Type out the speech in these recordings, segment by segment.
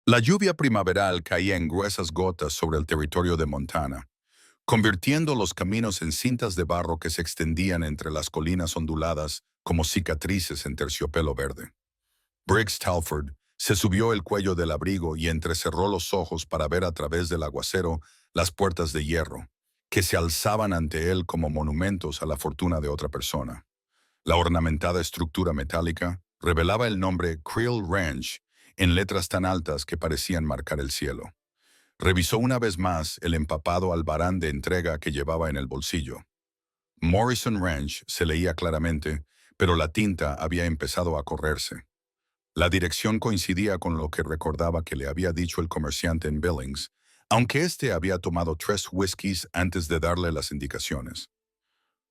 La lluvia primaveral caía en gruesas gotas sobre el territorio de Montana, convirtiendo los caminos en cintas de barro que se extendían entre las colinas onduladas como cicatrices en terciopelo verde. Briggs Talford se subió el cuello del abrigo y entrecerró los ojos para ver a través del aguacero las puertas de hierro, que se alzaban ante él como monumentos a la fortuna de otra persona. La ornamentada estructura metálica revelaba el nombre Creel Ranch en letras tan altas que parecían marcar el cielo. Revisó una vez más el empapado albarán de entrega que llevaba en el bolsillo. Morrison Ranch se leía claramente, pero la tinta había empezado a correrse. La dirección coincidía con lo que recordaba que le había dicho el comerciante en Billings, aunque éste había tomado 3 whiskies antes de darle las indicaciones.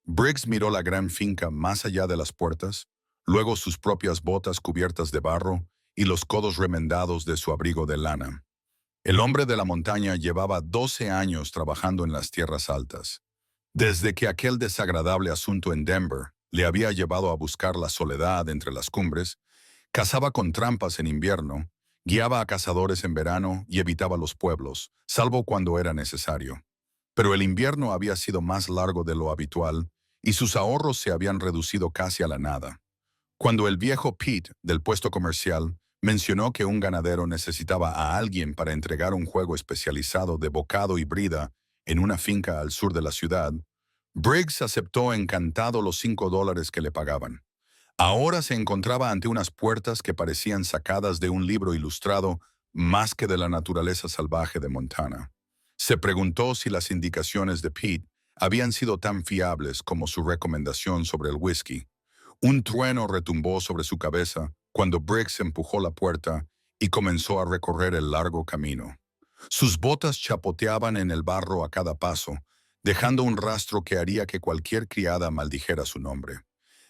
Briggs miró la gran finca más allá de las puertas, luego sus propias botas cubiertas de barro y los codos remendados de su abrigo de lana. El hombre de la montaña llevaba 12 años trabajando en las tierras altas. Desde que aquel desagradable asunto en Denver le había llevado a buscar la soledad entre las cumbres, cazaba con trampas en invierno, guiaba a cazadores en verano y evitaba los pueblos, salvo cuando era necesario. Pero el invierno había sido más largo de lo habitual y sus ahorros se habían reducido casi a la nada. Cuando el viejo Pete, del puesto comercial, mencionó que un ganadero necesitaba a alguien para entregar un juego especializado de bocado y brida en una finca al sur de la ciudad, Briggs aceptó encantado los $5 que le pagaban. Ahora se encontraba ante unas puertas que parecían sacadas de un libro ilustrado más que de la naturaleza salvaje de Montana. Se preguntó si las indicaciones de Pete habían sido tan fiables como su recomendación sobre el whisky. Un trueno retumbó sobre su cabeza cuando Briggs empujó la puerta y comenzó a recorrer el largo camino. Sus botas chapoteaban en el barro a cada paso, dejando un rastro que haría que cualquier criada maldijera su nombre.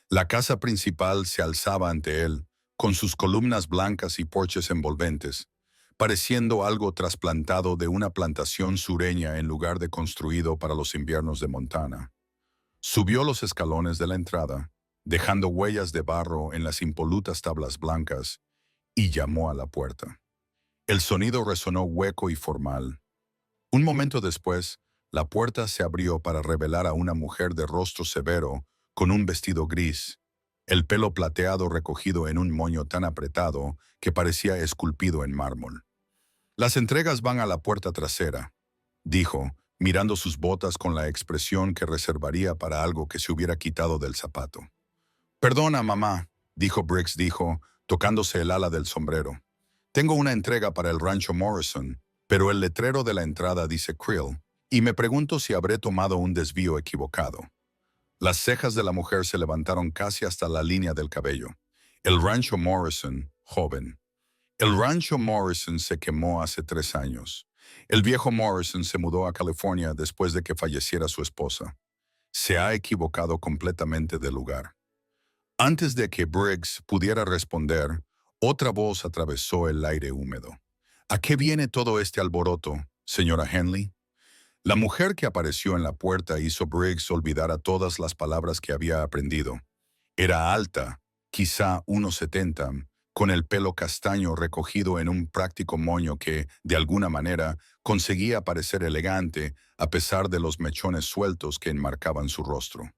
La casa principal se alzaba ante él, con sus columnas blancas y porches envolventes, pareciendo algo trasplantado de una plantación sureña en lugar de construido para los inviernos de Montana. Subió los escalones de la entrada, dejando huellas de barro en las impolutas tablas blancas, y llamó a la puerta. El sonido resonó hueco y formal. Un momento después, la puerta se abrió para revelar a una mujer de rostro severo, con un vestido gris, el pelo plateado recogido en un moño tan apretado que parecía esculpido en mármol. «Las entregas van a la puerta trasera», dijo, mirando sus botas con la expresión que reservaría para algo que se hubiera quitado del zapato. «Perdona, mamá», Briggs dijo, tocándose el ala del sombrero. «Tengo una entrega para el rancho Morrison, pero el letrero de la entrada dice Creel, y me pregunto si habré tomado un desvío equivocado». Las cejas de la mujer se levantaron casi hasta la línea del cabello. El rancho Morrison, joven. El rancho Morrison se quemó hace 3 años. El viejo Morrison se mudó a California después de que falleciera su esposa. Se ha equivocado completamente de lugar. Antes de que Briggs pudiera responder, otra voz atravesó el aire húmedo. «¿A qué viene todo este alboroto, señora Henley?» La mujer que apareció en la puerta hizo Briggs olvidar a todas las palabras que había aprendido. Era alta, quizá 1,70, con el pelo castaño recogido en un práctico moño que, de alguna manera, conseguía parecer elegante a pesar de los mechones sueltos que enmarcaban su rostro.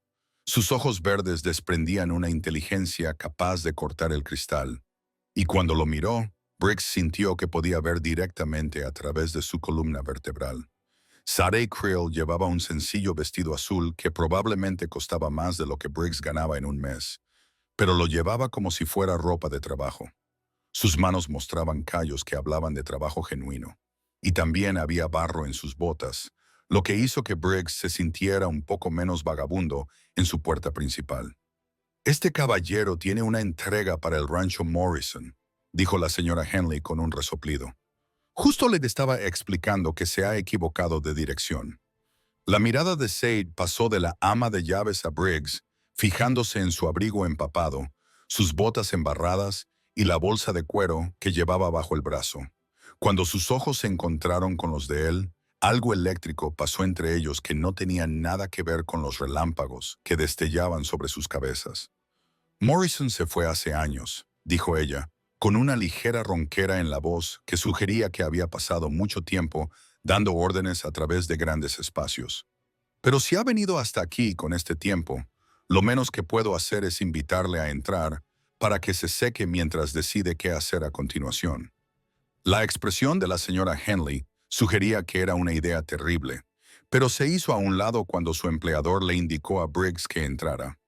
Sus ojos verdes desprendían una inteligencia capaz de cortar el cristal. Y cuando lo miró, Briggs sintió que podía ver directamente a través de su columna vertebral. Sadie Creel llevaba un sencillo vestido azul que probablemente costaba más de lo que Briggs ganaba en un mes, pero lo llevaba como si fuera ropa de trabajo. Sus manos mostraban callos que hablaban de trabajo genuino, y también había barro en sus botas, lo que hizo que Briggs se sintiera un poco menos vagabundo en su puerta principal. «Este caballero tiene una entrega para el rancho Morrison», dijo la señora Henley con un resoplido. Justo le estaba explicando que se ha equivocado de dirección. La mirada de Sade pasó de la ama de llaves a Briggs, fijándose en su abrigo empapado, sus botas embarradas y la bolsa de cuero que llevaba bajo el brazo. Cuando sus ojos se encontraron con los de él, algo eléctrico pasó entre ellos que no tenía nada que ver con los relámpagos que destellaban sobre sus cabezas. «Morrison se fue hace años», dijo ella, con una ligera ronquera en la voz que sugería que había pasado mucho tiempo dando órdenes a través de grandes espacios. Pero si ha venido hasta aquí con este tiempo, lo menos que puedo hacer es invitarle a entrar para que se seque mientras decide qué hacer a continuación. La expresión de la señora Henley sugería que era una idea terrible, pero se hizo a un lado cuando su empleador le indicó a Briggs que entrara.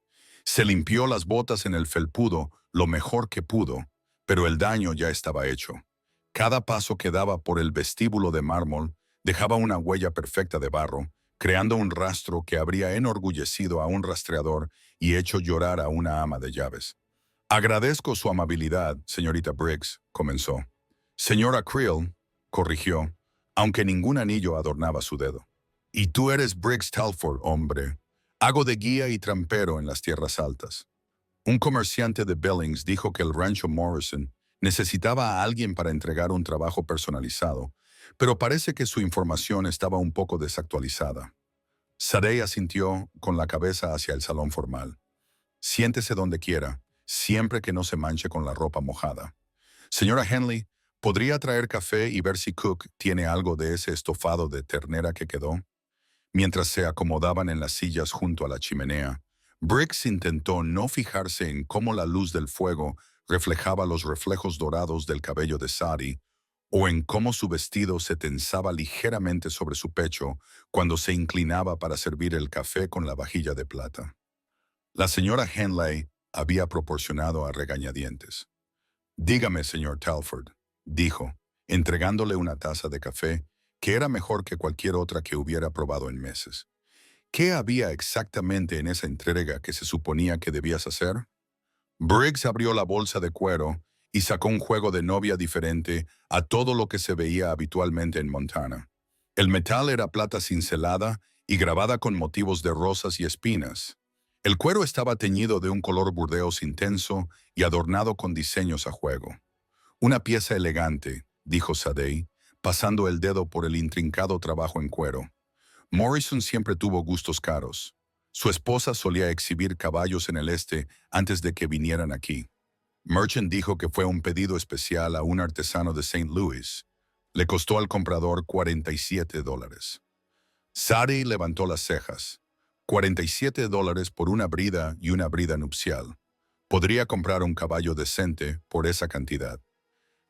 Se limpió las botas en el felpudo lo mejor que pudo, pero el daño ya estaba hecho. Cada paso que daba por el vestíbulo de mármol dejaba una huella perfecta de barro, creando un rastro que habría enorgullecido a un rastreador y hecho llorar a una ama de llaves. Agradezco su amabilidad, señorita Briggs, comenzó. Señora Creel, corrigió, aunque ningún anillo adornaba su dedo. Y tú eres Briggs Talford, hombre. Hago de guía y trampero en las tierras altas. Un comerciante de Billings dijo que el rancho Morrison necesitaba a alguien para entregar un trabajo personalizado, pero parece que su información estaba un poco desactualizada. Sadie asintió con la cabeza hacia el salón formal. Siéntese donde quiera, siempre que no se manche con la ropa mojada. Señora Henley, ¿podría traer café y ver si Cook tiene algo de ese estofado de ternera que quedó? Mientras se acomodaban en las sillas junto a la chimenea, Briggs intentó no fijarse en cómo la luz del fuego reflejaba los reflejos dorados del cabello de Sadie, o en cómo su vestido se tensaba ligeramente sobre su pecho cuando se inclinaba para servir el café con la vajilla de plata. La señora Henley había proporcionado a regañadientes. Dígame, señor Talford, dijo, entregándole una taza de café que era mejor que cualquier otra que hubiera probado en meses. ¿Qué había exactamente en esa entrega que se suponía que debías hacer? Briggs abrió la bolsa de cuero y sacó un juego de novia diferente a todo lo que se veía habitualmente en Montana. El metal era plata cincelada y grabada con motivos de rosas y espinas. El cuero estaba teñido de un color burdeos intenso y adornado con diseños a juego. Una pieza elegante, dijo Sadie, pasando el dedo por el intrincado trabajo en cuero. Morrison siempre tuvo gustos caros. Su esposa solía exhibir caballos en el este antes de que vinieran aquí. Merchant dijo que fue un pedido especial a un artesano de St. Louis. Le costó al comprador $47. Sadie levantó las cejas. $47 por una brida y una brida nupcial. Podría comprar un caballo decente por esa cantidad.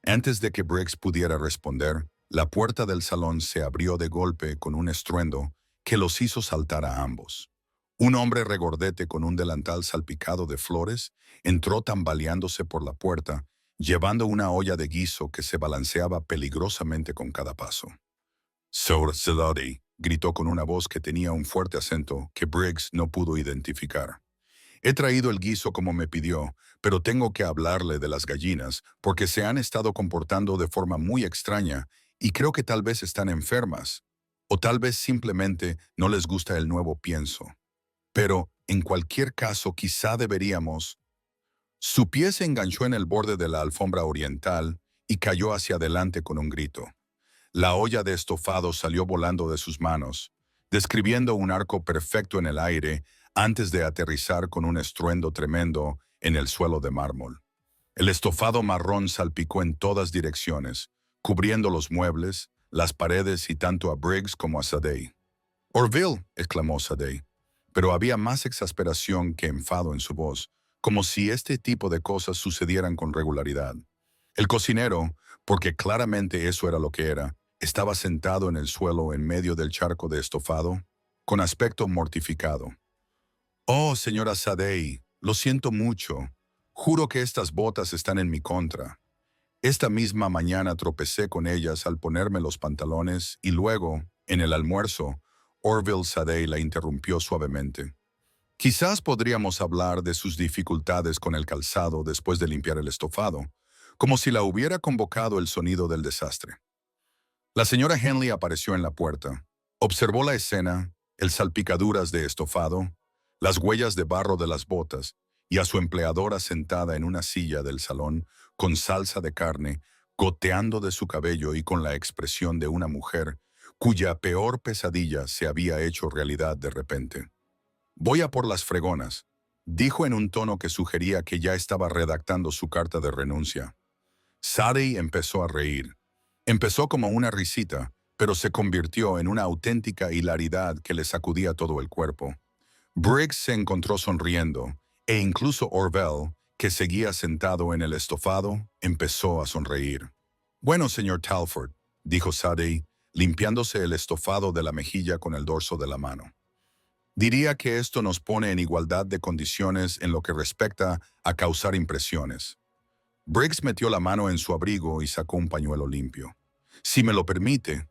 Antes de que Briggs pudiera responder, la puerta del salón se abrió de golpe con un estruendo que los hizo saltar a ambos. Un hombre regordete con un delantal salpicado de flores entró tambaleándose por la puerta, llevando una olla de guiso que se balanceaba peligrosamente con cada paso. Sir Sadie, gritó con una voz que tenía un fuerte acento que Briggs no pudo identificar. He traído el guiso como me pidió, pero tengo que hablarle de las gallinas porque se han estado comportando de forma muy extraña y creo que tal vez están enfermas, o tal vez simplemente no les gusta el nuevo pienso. Pero, en cualquier caso, quizá deberíamos... Su pie se enganchó en el borde de la alfombra oriental y cayó hacia adelante con un grito. La olla de estofado salió volando de sus manos, describiendo un arco perfecto en el aire antes de aterrizar con un estruendo tremendo en el suelo de mármol. El estofado marrón salpicó en todas direcciones, cubriendo los muebles, las paredes y tanto a Briggs como a Sadie. «Orville», exclamó Sadie, pero había más exasperación que enfado en su voz, como si este tipo de cosas sucedieran con regularidad. El cocinero, porque claramente eso era lo que era, estaba sentado en el suelo en medio del charco de estofado, con aspecto mortificado. «Oh, señora Sadie, lo siento mucho. Juro que estas botas están en mi contra. Esta misma mañana tropecé con ellas al ponerme los pantalones y luego, en el almuerzo, Orville Sadie la interrumpió suavemente. Quizás podríamos hablar de sus dificultades con el calzado después de limpiar el estofado, como si la hubiera convocado el sonido del desastre. La señora Henley apareció en la puerta. Observó la escena, el salpicaduras de estofado, las huellas de barro de las botas y a su empleadora sentada en una silla del salón con salsa de carne, goteando de su cabello y con la expresión de una mujer cuya peor pesadilla se había hecho realidad de repente. «Voy a por las fregonas», dijo en un tono que sugería que ya estaba redactando su carta de renuncia. Sadie empezó a reír. Empezó como una risita, pero se convirtió en una auténtica hilaridad que le sacudía todo el cuerpo. Briggs se encontró sonriendo, e incluso Orville, que seguía sentado en el estofado, empezó a sonreír. «Bueno, señor Talford», dijo Sadie, limpiándose el estofado de la mejilla con el dorso de la mano. «Diría que esto nos pone en igualdad de condiciones en lo que respecta a causar impresiones». Briggs metió la mano en su abrigo y sacó un pañuelo limpio. «Si me lo permite».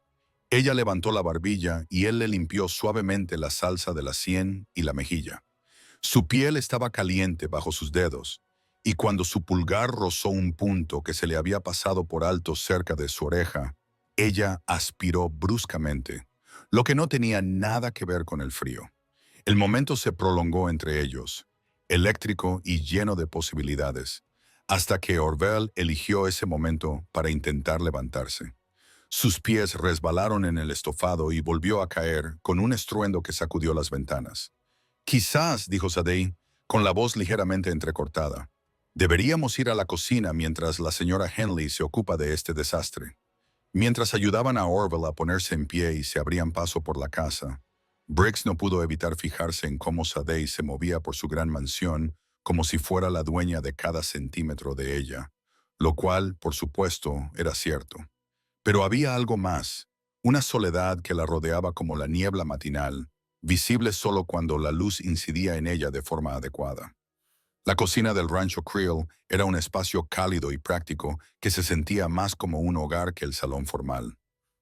Ella levantó la barbilla y él le limpió suavemente la salsa de la sien y la mejilla. Su piel estaba caliente bajo sus dedos, y cuando su pulgar rozó un punto que se le había pasado por alto cerca de su oreja, ella aspiró bruscamente, lo que no tenía nada que ver con el frío. El momento se prolongó entre ellos, eléctrico y lleno de posibilidades, hasta que Orville eligió ese momento para intentar levantarse. Sus pies resbalaron en el estofado y volvió a caer con un estruendo que sacudió las ventanas. «Quizás», dijo Sadie, con la voz ligeramente entrecortada, «deberíamos ir a la cocina mientras la señora Henley se ocupa de este desastre». Mientras ayudaban a Orville a ponerse en pie y se abrían paso por la casa, Briggs no pudo evitar fijarse en cómo Sadie se movía por su gran mansión como si fuera la dueña de cada centímetro de ella, lo cual, por supuesto, era cierto. Pero había algo más, una soledad que la rodeaba como la niebla matinal, visible solo cuando la luz incidía en ella de forma adecuada. La cocina del Rancho Creole era un espacio cálido y práctico que se sentía más como un hogar que el salón formal.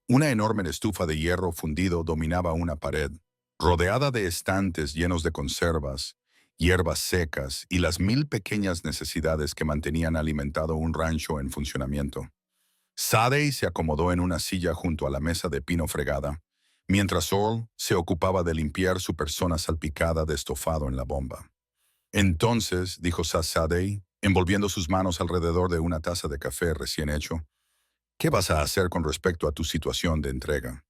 Una enorme estufa de hierro fundido dominaba una pared, rodeada de estantes llenos de conservas, hierbas secas y las mil pequeñas necesidades que mantenían alimentado un rancho en funcionamiento. Sadie se acomodó en una silla junto a la mesa de pino fregada, mientras Earl se ocupaba de limpiar su persona salpicada de estofado en la bomba. «Entonces», dijo Sadie, envolviendo sus manos alrededor de una taza de café recién hecho, «¿qué vas a hacer con respecto a tu situación de entrega?»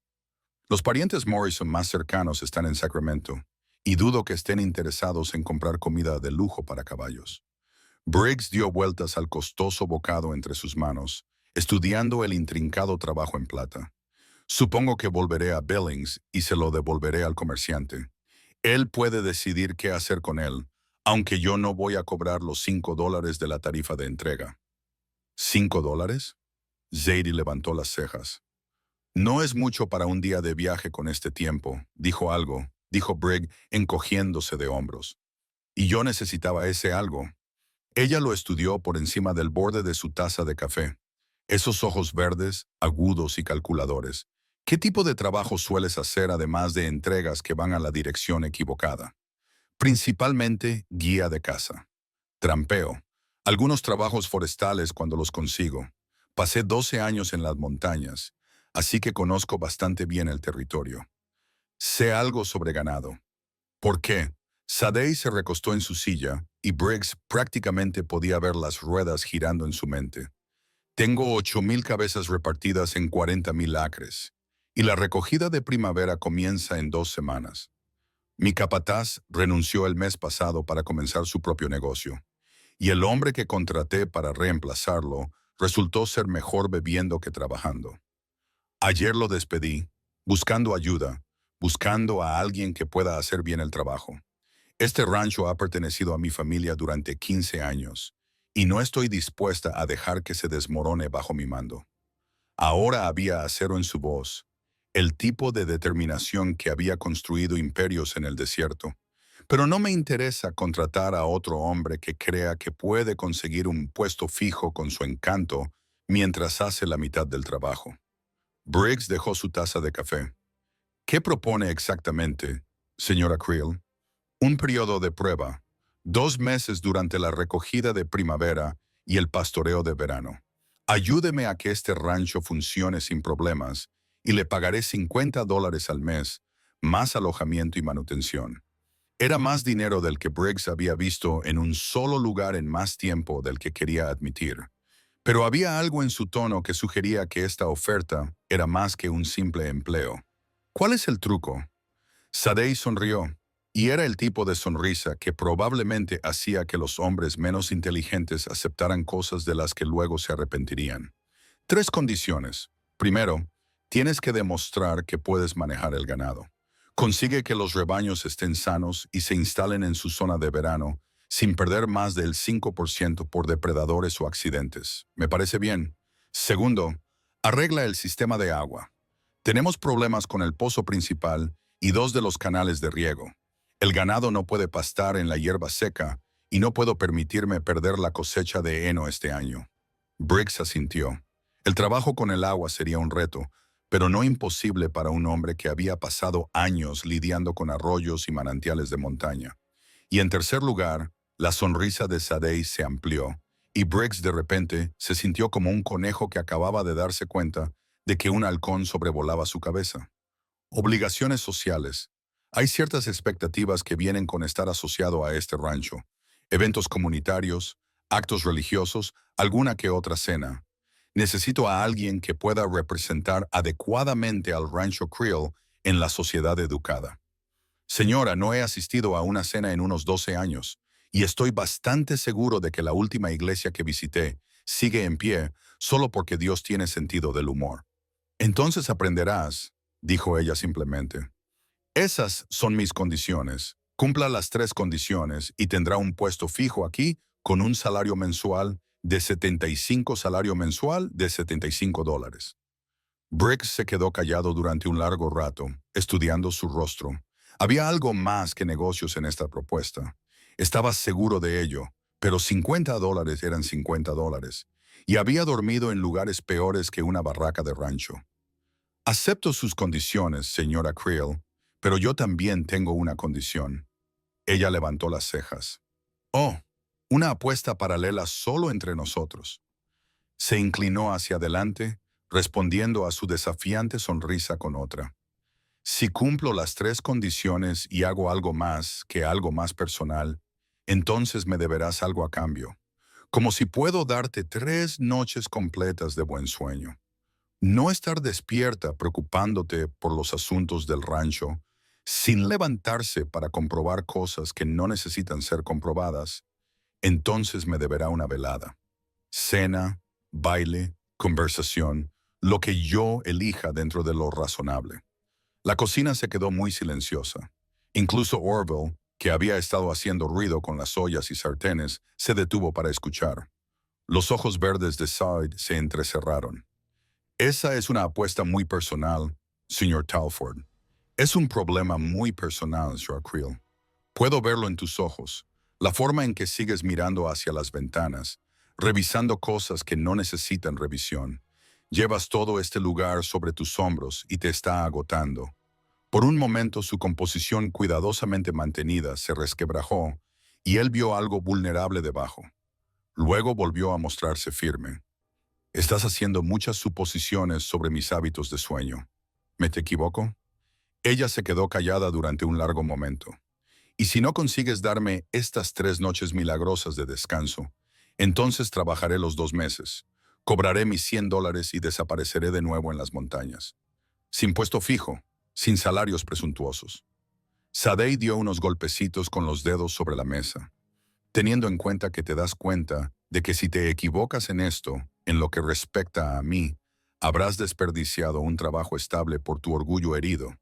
Los parientes Morrison más cercanos están en Sacramento, y dudo que estén interesados en comprar comida de lujo para caballos. Briggs dio vueltas al costoso bocado entre sus manos, estudiando el intrincado trabajo en plata. «Supongo que volveré a Billings y se lo devolveré al comerciante. Él puede decidir qué hacer con él, aunque yo no voy a cobrar los $5 de la tarifa de entrega». ¿$5? Zadie levantó las cejas. «No es mucho para un día de viaje con este tiempo», dijo Briggs encogiéndose de hombros. «Y yo necesitaba ese algo». Ella lo estudió por encima del borde de su taza de café. Esos ojos verdes, agudos y calculadores. ¿Qué tipo de trabajo sueles hacer además de entregas que van a la dirección equivocada? Principalmente guía de casa. Trampeo. Algunos trabajos forestales cuando los consigo. Pasé 12 años en las montañas, así que conozco bastante bien el territorio. Sé algo sobre ganado. ¿Por qué? Sadie se recostó en su silla y Briggs prácticamente podía ver las ruedas girando en su mente. «Tengo 8,000 cabezas repartidas en 40,000 acres, y la recogida de primavera comienza en 2 semanas. Mi capataz renunció el mes pasado para comenzar su propio negocio, y el hombre que contraté para reemplazarlo resultó ser mejor bebiendo que trabajando. Ayer lo despedí, buscando ayuda, buscando a alguien que pueda hacer bien el trabajo. Este rancho ha pertenecido a mi familia durante 15 años, y no estoy dispuesta a dejar que se desmorone bajo mi mando». Ahora había acero en su voz, el tipo de determinación que había construido imperios en el desierto. «Pero no me interesa contratar a otro hombre que crea que puede conseguir un puesto fijo con su encanto mientras hace la mitad del trabajo». Briggs dejó su taza de café. «¿Qué propone exactamente, señora Creel?» «Un periodo de prueba, 2 meses durante la recogida de primavera y el pastoreo de verano. Ayúdeme a que este rancho funcione sin problemas y le pagaré $50 al mes, más alojamiento y manutención». Era más dinero del que Briggs había visto en un solo lugar en más tiempo del que quería admitir. Pero había algo en su tono que sugería que esta oferta era más que un simple empleo. «¿Cuál es el truco?» Sadie sonrió. Y era el tipo de sonrisa que probablemente hacía que los hombres menos inteligentes aceptaran cosas de las que luego se arrepentirían. 3 condiciones. Primero, tienes que demostrar que puedes manejar el ganado. Consigue que los rebaños estén sanos y se instalen en su zona de verano sin perder más del 5% por depredadores o accidentes. ¿Me parece bien? Segundo, arregla el sistema de agua. Tenemos problemas con el pozo principal y 2 de los canales de riego. El ganado no puede pastar en la hierba seca y no puedo permitirme perder la cosecha de heno este año. Briggs asintió. El trabajo con el agua sería un reto, pero no imposible para un hombre que había pasado años lidiando con arroyos y manantiales de montaña. Y en tercer lugar, la sonrisa de Sadei se amplió, y Briggs de repente se sintió como un conejo que acababa de darse cuenta de que un halcón sobrevolaba su cabeza. Obligaciones sociales. Hay ciertas expectativas que vienen con estar asociado a este rancho. Eventos comunitarios, actos religiosos, alguna que otra cena. Necesito a alguien que pueda representar adecuadamente al Rancho Creole en la sociedad educada. Señora, no he asistido a una cena en unos 12 años, y estoy bastante seguro de que la última iglesia que visité sigue en pie solo porque Dios tiene sentido del humor. Entonces aprenderás, dijo ella simplemente. Esas son mis condiciones. Cumpla las 3 condiciones y tendrá un puesto fijo aquí con un salario mensual de 75 salario mensual de $75. Briggs se quedó callado durante un largo rato, estudiando su rostro. Había algo más que negocios en esta propuesta. Estaba seguro de ello, pero $50 eran $50, y había dormido en lugares peores que una barraca de rancho. Acepto sus condiciones, señora Creel, pero yo también tengo una condición. Ella levantó las cejas. Oh, una apuesta paralela solo entre nosotros. Se inclinó hacia adelante, respondiendo a su desafiante sonrisa con otra. Si cumplo las 3 condiciones y hago algo más que algo más personal, entonces me deberás algo a cambio. Como si puedo darte 3 noches completas de buen sueño. No estar despierta preocupándote por los asuntos del rancho, sin levantarse para comprobar cosas que no necesitan ser comprobadas, entonces me deberá una velada. Cena, baile, conversación, lo que yo elija dentro de lo razonable. La cocina se quedó muy silenciosa. Incluso Orville, que había estado haciendo ruido con las ollas y sartenes, se detuvo para escuchar. Los ojos verdes de Side se entrecerraron. Esa es una apuesta muy personal, señor Talford. Es un problema muy personal, Sir Creel. Puedo verlo en tus ojos, la forma en que sigues mirando hacia las ventanas, revisando cosas que no necesitan revisión. Llevas todo este lugar sobre tus hombros y te está agotando. Por un momento su composición cuidadosamente mantenida se resquebrajó y él vio algo vulnerable debajo. Luego volvió a mostrarse firme. Estás haciendo muchas suposiciones sobre mis hábitos de sueño. ¿Me te equivoco? Ella se quedó callada durante un largo momento. Y si no consigues darme estas 3 noches milagrosas de descanso, entonces trabajaré los 2 meses, cobraré mis $100 y desapareceré de nuevo en las montañas. Sin puesto fijo, sin salarios presuntuosos. Sadei dio unos golpecitos con los dedos sobre la mesa, teniendo en cuenta que te das cuenta de que si te equivocas en esto, en lo que respecta a mí, habrás desperdiciado un trabajo estable por tu orgullo herido.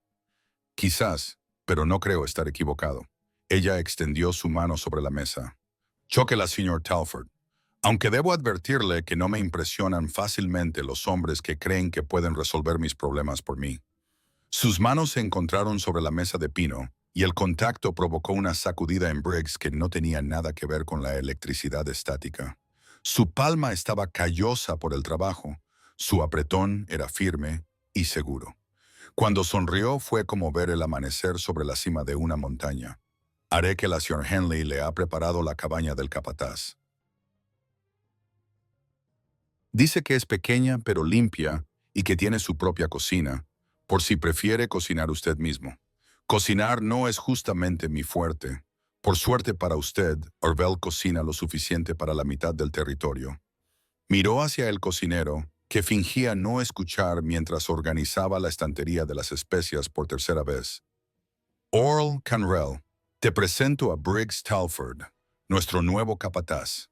Quizás, pero no creo estar equivocado. Ella extendió su mano sobre la mesa. Chóquela, señor Talford. Aunque debo advertirle que no me impresionan fácilmente los hombres que creen que pueden resolver mis problemas por mí. Sus manos se encontraron sobre la mesa de pino, y el contacto provocó una sacudida en Briggs que no tenía nada que ver con la electricidad estática. Su palma estaba callosa por el trabajo, su apretón era firme y seguro. Cuando sonrió fue como ver el amanecer sobre la cima de una montaña. Haré que la señora Henley le ha preparado la cabaña del capataz. Dice que es pequeña pero limpia y que tiene su propia cocina, por si prefiere cocinar usted mismo. Cocinar no es justamente mi fuerte. Por suerte para usted, Orville cocina lo suficiente para la mitad del territorio. Miró hacia el cocinero, que fingía no escuchar mientras organizaba la estantería de las especias por tercera vez. Earl Canrell, Te presento a Briggs Talford, nuestro nuevo capataz.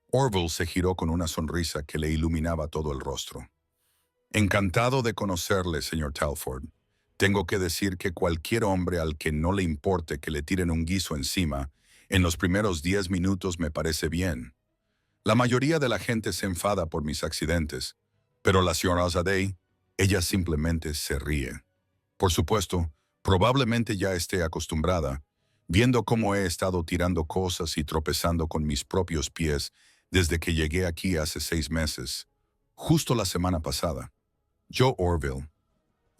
Orville se giró con una sonrisa que le iluminaba todo el rostro. Encantado de conocerle, señor Talford. Tengo que decir que cualquier hombre al que no le importe que le tiren un guiso encima, en los primeros 10 minutos me parece bien. La mayoría de la gente se enfada por mis accidentes, pero la señora Zadeh, ella simplemente se ríe. Por supuesto, probablemente ya esté acostumbrada, viendo cómo he estado tirando cosas y tropezando con mis propios pies desde que llegué aquí hace 6 meses, justo la semana pasada. Yo, Orville.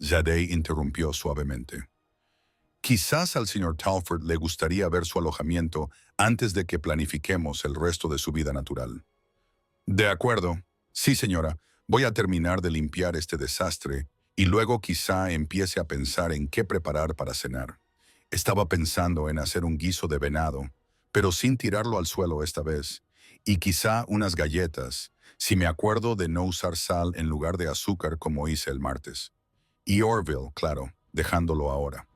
Zadeh interrumpió suavemente. Quizás al señor Talford le gustaría ver su alojamiento antes de que planifiquemos el resto de su vida natural. De acuerdo. Sí, señora. Voy a terminar de limpiar este desastre y luego quizá empiece a pensar en qué preparar para cenar. Estaba pensando en hacer un guiso de venado, pero sin tirarlo al suelo esta vez, y quizá unas galletas, si me acuerdo de no usar sal en lugar de azúcar como hice el martes. Y Orville, claro, dejándolo ahora.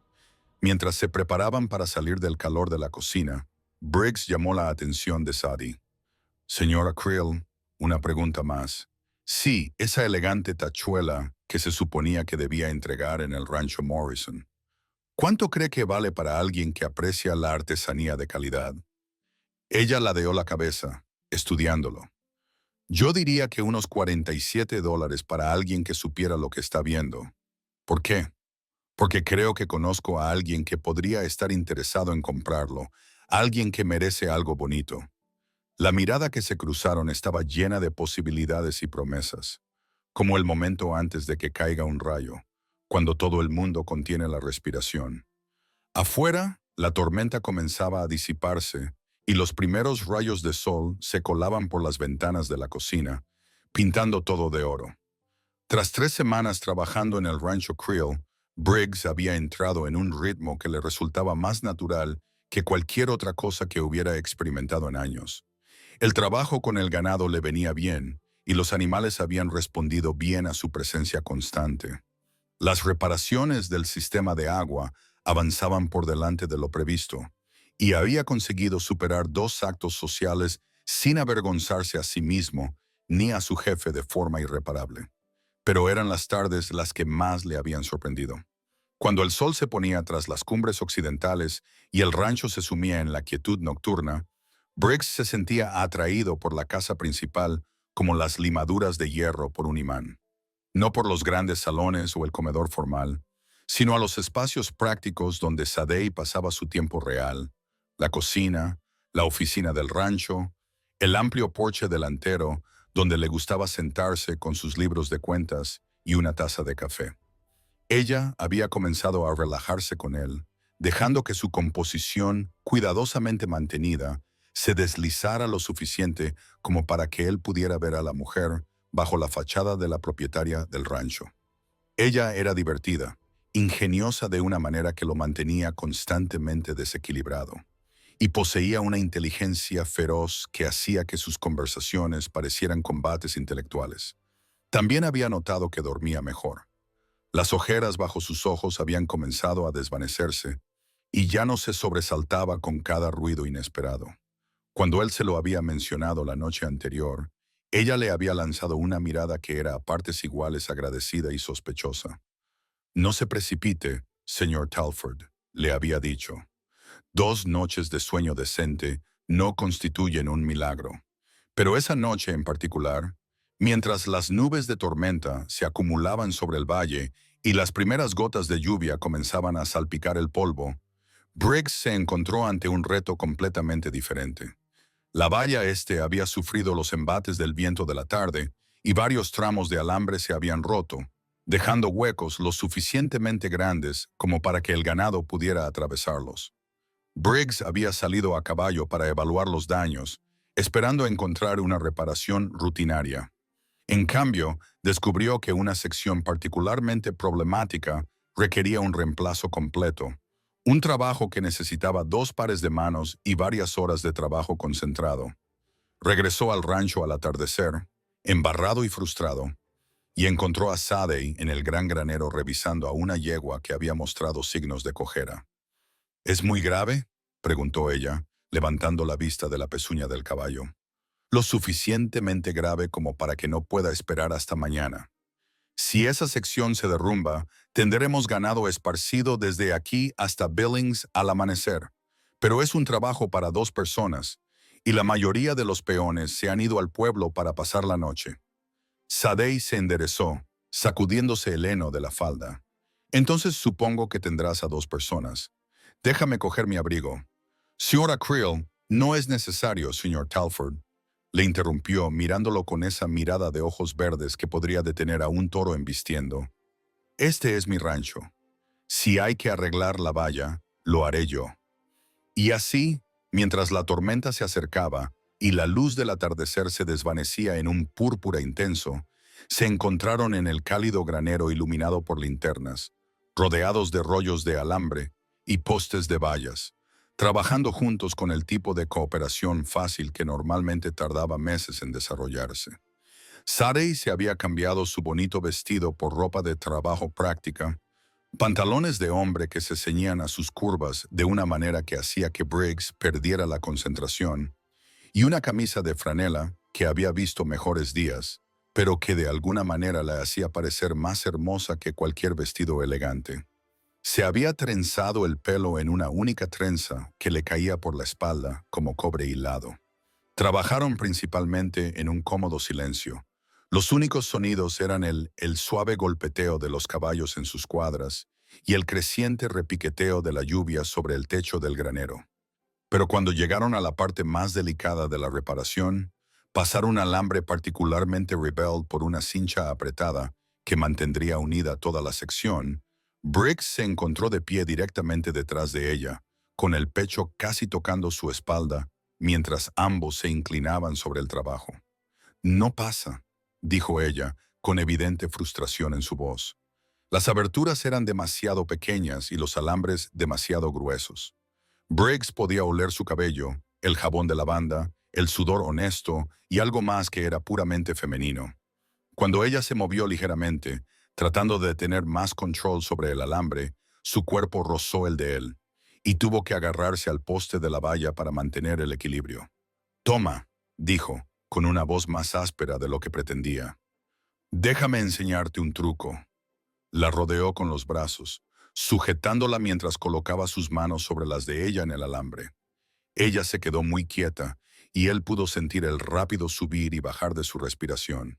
Mientras se preparaban para salir del calor de la cocina, Briggs llamó la atención de Sadie. Señora Creel, una pregunta más. Sí, esa elegante tachuela que se suponía que debía entregar en el rancho Morrison. ¿Cuánto cree que vale para alguien que aprecia la artesanía de calidad? Ella ladeó la cabeza, estudiándolo. Yo diría que unos $47 para alguien que supiera lo que está viendo. ¿Por qué? Porque creo que conozco a alguien que podría estar interesado en comprarlo, alguien que merece algo bonito. La mirada que se cruzaron estaba llena de posibilidades y promesas, como el momento antes de que caiga un rayo, cuando todo el mundo contiene la respiración. Afuera, la tormenta comenzaba a disiparse y los primeros rayos de sol se colaban por las ventanas de la cocina, pintando todo de oro. Tras 3 semanas trabajando en el rancho Creel, Briggs había entrado en un ritmo que le resultaba más natural que cualquier otra cosa que hubiera experimentado en años. El trabajo con el ganado le venía bien, y los animales habían respondido bien a su presencia constante. Las reparaciones del sistema de agua avanzaban por delante de lo previsto, y había conseguido superar 2 actos sociales sin avergonzarse a sí mismo ni a su jefe de forma irreparable. Pero eran las tardes las que más le habían sorprendido. Cuando el sol se ponía tras las cumbres occidentales y el rancho se sumía en la quietud nocturna, Briggs se sentía atraído por la casa principal como las limaduras de hierro por un imán. No por los grandes salones o el comedor formal, sino a los espacios prácticos donde Zadeh pasaba su tiempo real, la cocina, la oficina del rancho, el amplio porche delantero donde le gustaba sentarse con sus libros de cuentas y una taza de café. Ella había comenzado a relajarse con él, dejando que su composición, cuidadosamente mantenida, se deslizara lo suficiente como para que él pudiera ver a la mujer bajo la fachada de la propietaria del rancho. Ella era divertida, ingeniosa de una manera que lo mantenía constantemente desequilibrado, y poseía una inteligencia feroz que hacía que sus conversaciones parecieran combates intelectuales. También había notado que dormía mejor. Las ojeras bajo sus ojos habían comenzado a desvanecerse, y ya no se sobresaltaba con cada ruido inesperado. Cuando él se lo había mencionado la noche anterior, ella le había lanzado una mirada que era a partes iguales agradecida y sospechosa. No se precipite, señor Talford, le había dicho. 2 noches de sueño decente no constituyen un milagro. Pero esa noche en particular, mientras las nubes de tormenta se acumulaban sobre el valle y las primeras gotas de lluvia comenzaban a salpicar el polvo, Briggs se encontró ante un reto completamente diferente. La valla este había sufrido los embates del viento de la tarde y varios tramos de alambre se habían roto, dejando huecos lo suficientemente grandes como para que el ganado pudiera atravesarlos. Briggs había salido a caballo para evaluar los daños, esperando encontrar una reparación rutinaria. En cambio, descubrió que una sección particularmente problemática requería un reemplazo completo, un trabajo que necesitaba 2 pares de manos y varias horas de trabajo concentrado. Regresó al rancho al atardecer, embarrado y frustrado, y encontró a Zadeh en el gran granero revisando a una yegua que había mostrado signos de cojera. ¿Es muy grave?, preguntó ella, levantando la vista de la pezuña del caballo. Lo suficientemente grave como para que no pueda esperar hasta mañana. Si esa sección se derrumba, tendremos ganado esparcido desde aquí hasta Billings al amanecer. Pero es un trabajo para 2 personas, y la mayoría de los peones se han ido al pueblo para pasar la noche. Sadei se enderezó, sacudiéndose el heno de la falda. Entonces supongo que tendrás a 2 personas. Déjame coger mi abrigo. Señora Creel, no es necesario, señor Talford. Le interrumpió, mirándolo con esa mirada de ojos verdes que podría detener a un toro embistiendo. Este es mi rancho. Si hay que arreglar la valla, lo haré yo. Y así, mientras la tormenta se acercaba y la luz del atardecer se desvanecía en un púrpura intenso, se encontraron en el cálido granero iluminado por linternas, rodeados de rollos de alambre y postes de vallas, trabajando juntos con el tipo de cooperación fácil que normalmente tardaba meses en desarrollarse. Sadei se había cambiado su bonito vestido por ropa de trabajo práctica, pantalones de hombre que se ceñían a sus curvas de una manera que hacía que Briggs perdiera la concentración, y una camisa de franela que había visto mejores días, pero que de alguna manera la hacía parecer más hermosa que cualquier vestido elegante. Se había trenzado el pelo en una única trenza que le caía por la espalda como cobre hilado. Trabajaron principalmente en un cómodo silencio. Los únicos sonidos eran el suave golpeteo de los caballos en sus cuadras y el creciente repiqueteo de la lluvia sobre el techo del granero. Pero cuando llegaron a la parte más delicada de la reparación, pasar un alambre particularmente rebelde por una cincha apretada que mantendría unida toda la sección, Briggs se encontró de pie directamente detrás de ella, con el pecho casi tocando su espalda, mientras ambos se inclinaban sobre el trabajo. «No pasa», dijo ella, con evidente frustración en su voz. Las aberturas eran demasiado pequeñas y los alambres demasiado gruesos. Briggs podía oler su cabello, el jabón de lavanda, el sudor honesto y algo más que era puramente femenino. Cuando ella se movió ligeramente, tratando de tener más control sobre el alambre, su cuerpo rozó el de él, y tuvo que agarrarse al poste de la valla para mantener el equilibrio. «Toma», dijo, con una voz más áspera de lo que pretendía. «Déjame enseñarte un truco». La rodeó con los brazos, sujetándola mientras colocaba sus manos sobre las de ella en el alambre. Ella se quedó muy quieta, y él pudo sentir el rápido subir y bajar de su respiración.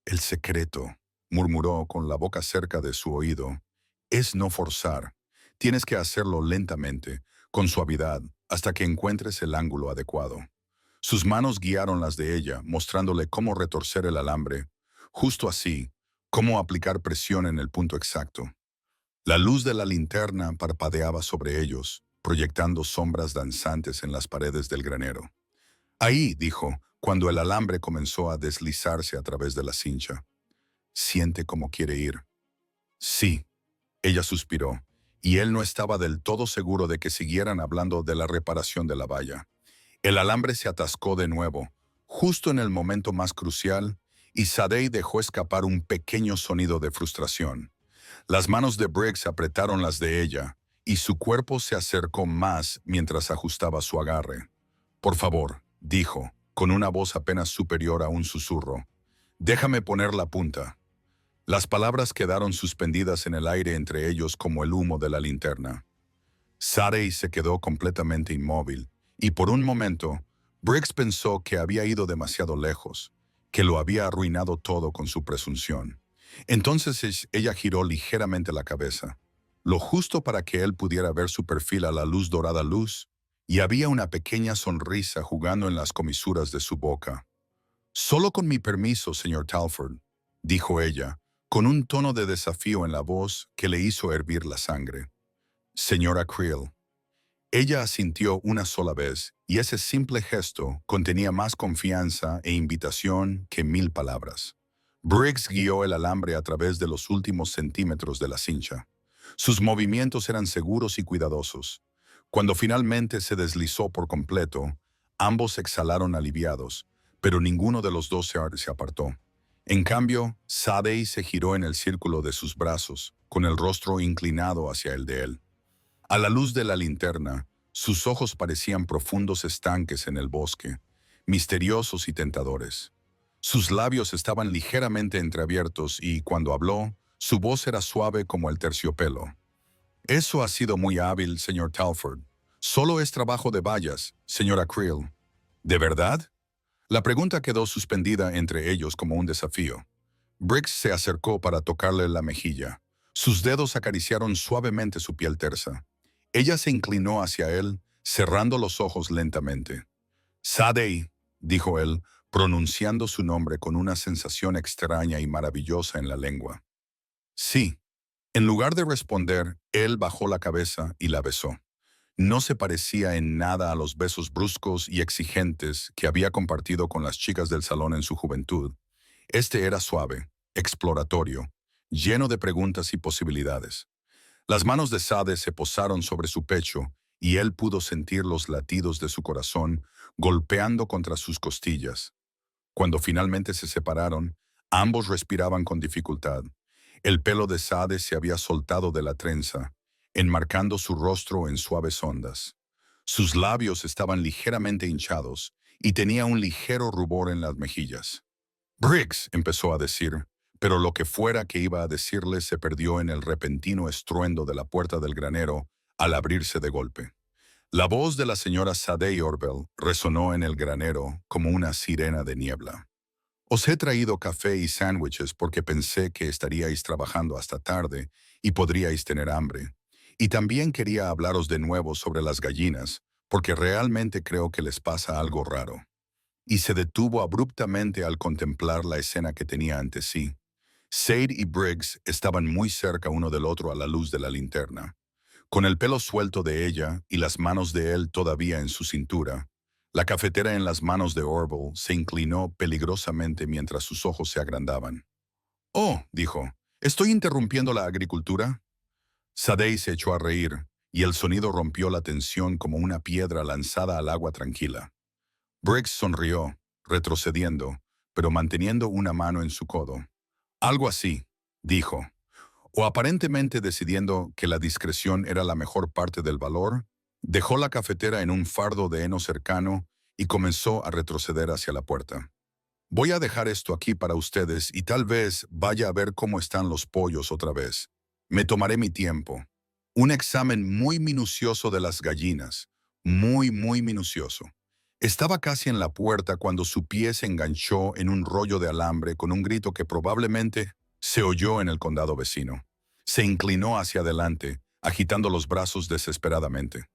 «El secreto», murmuró con la boca cerca de su oído, «es no forzar. Tienes que hacerlo lentamente, con suavidad, hasta que encuentres el ángulo adecuado». Sus manos guiaron las de ella, mostrándole cómo retorcer el alambre, justo así, cómo aplicar presión en el punto exacto. La luz de la linterna parpadeaba sobre ellos, proyectando sombras danzantes en las paredes del granero. «Ahí», dijo, cuando el alambre comenzó a deslizarse a través de la cincha. «Siente cómo quiere ir». «Sí», ella suspiró, y él no estaba del todo seguro de que siguieran hablando de la reparación de la valla. El alambre se atascó de nuevo, justo en el momento más crucial, y Sadei dejó escapar un pequeño sonido de frustración. Las manos de Briggs apretaron las de ella, y su cuerpo se acercó más mientras ajustaba su agarre. «Por favor», dijo, con una voz apenas superior a un susurro, «déjame poner la punta». Las palabras quedaron suspendidas en el aire entre ellos como el humo de la linterna. Sadei se quedó completamente inmóvil, y por un momento, Briggs pensó que había ido demasiado lejos, que lo había arruinado todo con su presunción. Entonces ella giró ligeramente la cabeza, lo justo para que él pudiera ver su perfil a la luz dorada luz, y había una pequeña sonrisa jugando en las comisuras de su boca. «Solo con mi permiso, señor Talford», dijo ella, con un tono de desafío en la voz que le hizo hervir la sangre. «Señora Creel». Ella asintió una sola vez, y ese simple gesto contenía más confianza e invitación que 1000 palabras. Briggs guió el alambre a través de los últimos centímetros de la cincha. Sus movimientos eran seguros y cuidadosos. Cuando finalmente se deslizó por completo, ambos exhalaron aliviados, pero ninguno de los dos se apartó. En cambio, Sadei se giró en el círculo de sus brazos, con el rostro inclinado hacia el de él. A la luz de la linterna, Sus ojos parecían profundos estanques en el bosque, misteriosos y tentadores. Sus labios estaban ligeramente entreabiertos y, cuando habló, su voz era suave como el terciopelo. Eso ha sido muy hábil, señor Talford. Solo es trabajo de vallas, señora Creel. ¿De verdad? La pregunta quedó suspendida entre ellos como un desafío. Briggs se acercó para tocarle la mejilla. Sus dedos acariciaron suavemente su piel tersa. Ella se inclinó hacia él, cerrando los ojos lentamente. «Sadie», dijo él, pronunciando su nombre con una sensación extraña y maravillosa en la lengua. «Sí». En lugar de responder, él bajó la cabeza y la besó. No se parecía en nada a los besos bruscos y exigentes que había compartido con las chicas del salón en su juventud. Este era suave, exploratorio, lleno de preguntas y posibilidades. Las manos de Sade se posaron sobre su pecho y él pudo sentir los latidos de su corazón golpeando contra sus costillas. Cuando finalmente se separaron, ambos respiraban con dificultad. El pelo de Sade se había soltado de la trenza, enmarcando su rostro en suaves ondas. Sus labios estaban ligeramente hinchados y tenía un ligero rubor en las mejillas. «Briggs», empezó a decir, pero lo que fuera que iba a decirle se perdió en el repentino estruendo de la puerta del granero al abrirse de golpe. La voz de la señora Sadie Orwell resonó en el granero como una sirena de niebla. «Os he traído café y sándwiches porque pensé que estaríais trabajando hasta tarde y podríais tener hambre. Y también quería hablaros de nuevo sobre las gallinas, porque realmente creo que les pasa algo raro». Y se detuvo abruptamente al contemplar la escena que tenía ante sí. Sade y Briggs estaban muy cerca uno del otro a la luz de la linterna. Con el pelo suelto de ella y las manos de él todavía en su cintura, la cafetera en las manos de Orwell se inclinó peligrosamente mientras sus ojos se agrandaban. «Oh», dijo, «¿estoy interrumpiendo la agricultura?» Sadie se echó a reír, y el sonido rompió la tensión como una piedra lanzada al agua tranquila. Briggs sonrió, retrocediendo, pero manteniendo una mano en su codo. «Algo así», dijo, o aparentemente decidiendo que la discreción era la mejor parte del valor, dejó la cafetera en un fardo de heno cercano y comenzó a retroceder hacia la puerta. «Voy a dejar esto aquí para ustedes y tal vez vaya a ver cómo están los pollos otra vez. Me tomaré mi tiempo. Un examen muy minucioso de las gallinas, muy minucioso». Estaba casi en la puerta cuando su pie se enganchó en un rollo de alambre con un grito que probablemente se oyó en el condado vecino. Se inclinó hacia adelante, agitando los brazos desesperadamente.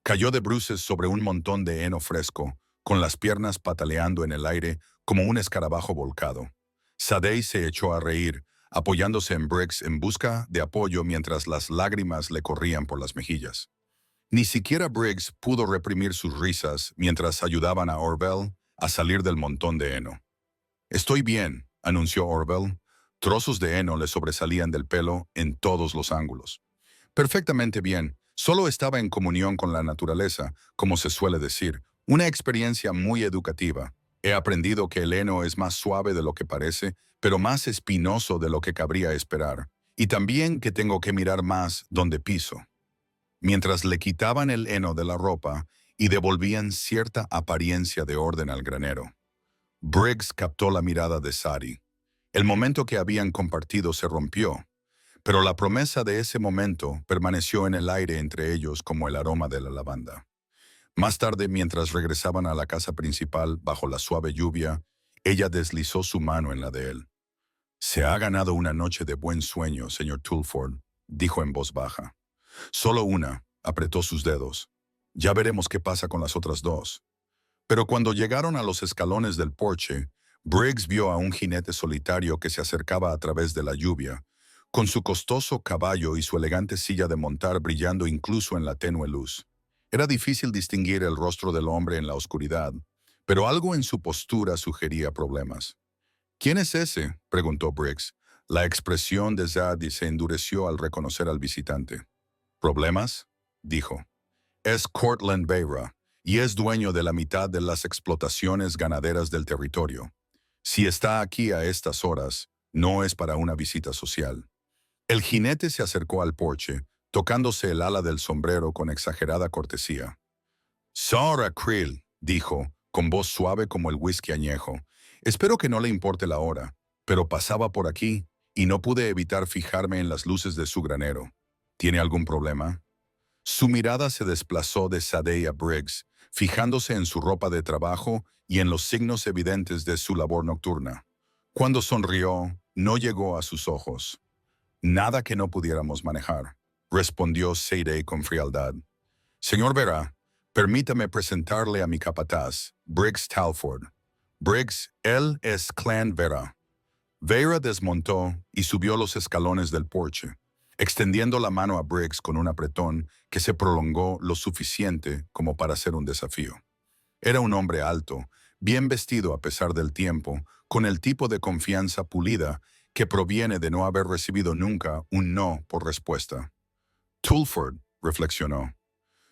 Cayó de bruces sobre un montón de heno fresco, con las piernas pataleando en el aire como un escarabajo volcado. Sadie se echó a reír, apoyándose en Briggs en busca de apoyo mientras las lágrimas le corrían por las mejillas. Ni siquiera Briggs pudo reprimir sus risas mientras ayudaban a Orwell a salir del montón de heno. «Estoy bien», anunció Orwell. Trozos de heno le sobresalían del pelo en todos los ángulos. «Perfectamente bien. Solo estaba en comunión con la naturaleza, como se suele decir. Una experiencia muy educativa. He aprendido que el heno es más suave de lo que parece, pero más espinoso de lo que cabría esperar. Y también que tengo que mirar más donde piso». Mientras le quitaban el heno de la ropa y devolvían cierta apariencia de orden al granero. Briggs captó la mirada de Sadie. El momento que habían compartido se rompió, pero la promesa de ese momento permaneció en el aire entre ellos como el aroma de la lavanda. Más tarde, mientras regresaban a la casa principal bajo la suave lluvia, ella deslizó su mano en la de él. «Se ha ganado una noche de buen sueño, señor Tulford», dijo en voz baja. «Solo una», apretó sus dedos. «Ya veremos qué pasa con las otras dos». Pero cuando llegaron a los escalones del porche, Briggs vio a un jinete solitario que se acercaba a través de la lluvia, con su costoso caballo y su elegante silla de montar brillando incluso en la tenue luz. Era difícil distinguir el rostro del hombre en la oscuridad, pero algo en su postura sugería problemas. «¿Quién es ese?», preguntó Briggs. La expresión de Zadie se endureció al reconocer al visitante. «¿Problemas?», dijo. «Es Cortland Beira, y es dueño de la mitad de las explotaciones ganaderas del territorio. Si está aquí a estas horas, no es para una visita social». El jinete se acercó al porche, tocándose el ala del sombrero con exagerada cortesía. Sora Krill, dijo, con voz suave como el whisky añejo. Espero que no le importe la hora, pero pasaba por aquí y no pude evitar fijarme en las luces de su granero. ¿Tiene algún problema? Su mirada se desplazó de Sadie a Briggs, fijándose en su ropa de trabajo y en los signos evidentes de su labor nocturna. Cuando sonrió, no llegó a sus ojos. Nada que no pudiéramos manejar, respondió Sadie con frialdad. Señor Vera, permítame presentarle a mi capataz, Briggs Talford. Briggs, él es Clan Vera. Vera desmontó y subió los escalones del porche, extendiendo la mano a Briggs con un apretón que se prolongó lo suficiente como para ser un desafío. Era un hombre alto, bien vestido a pesar del tiempo, con el tipo de confianza pulida que proviene de no haber recibido nunca un no por respuesta. Tulford, reflexionó.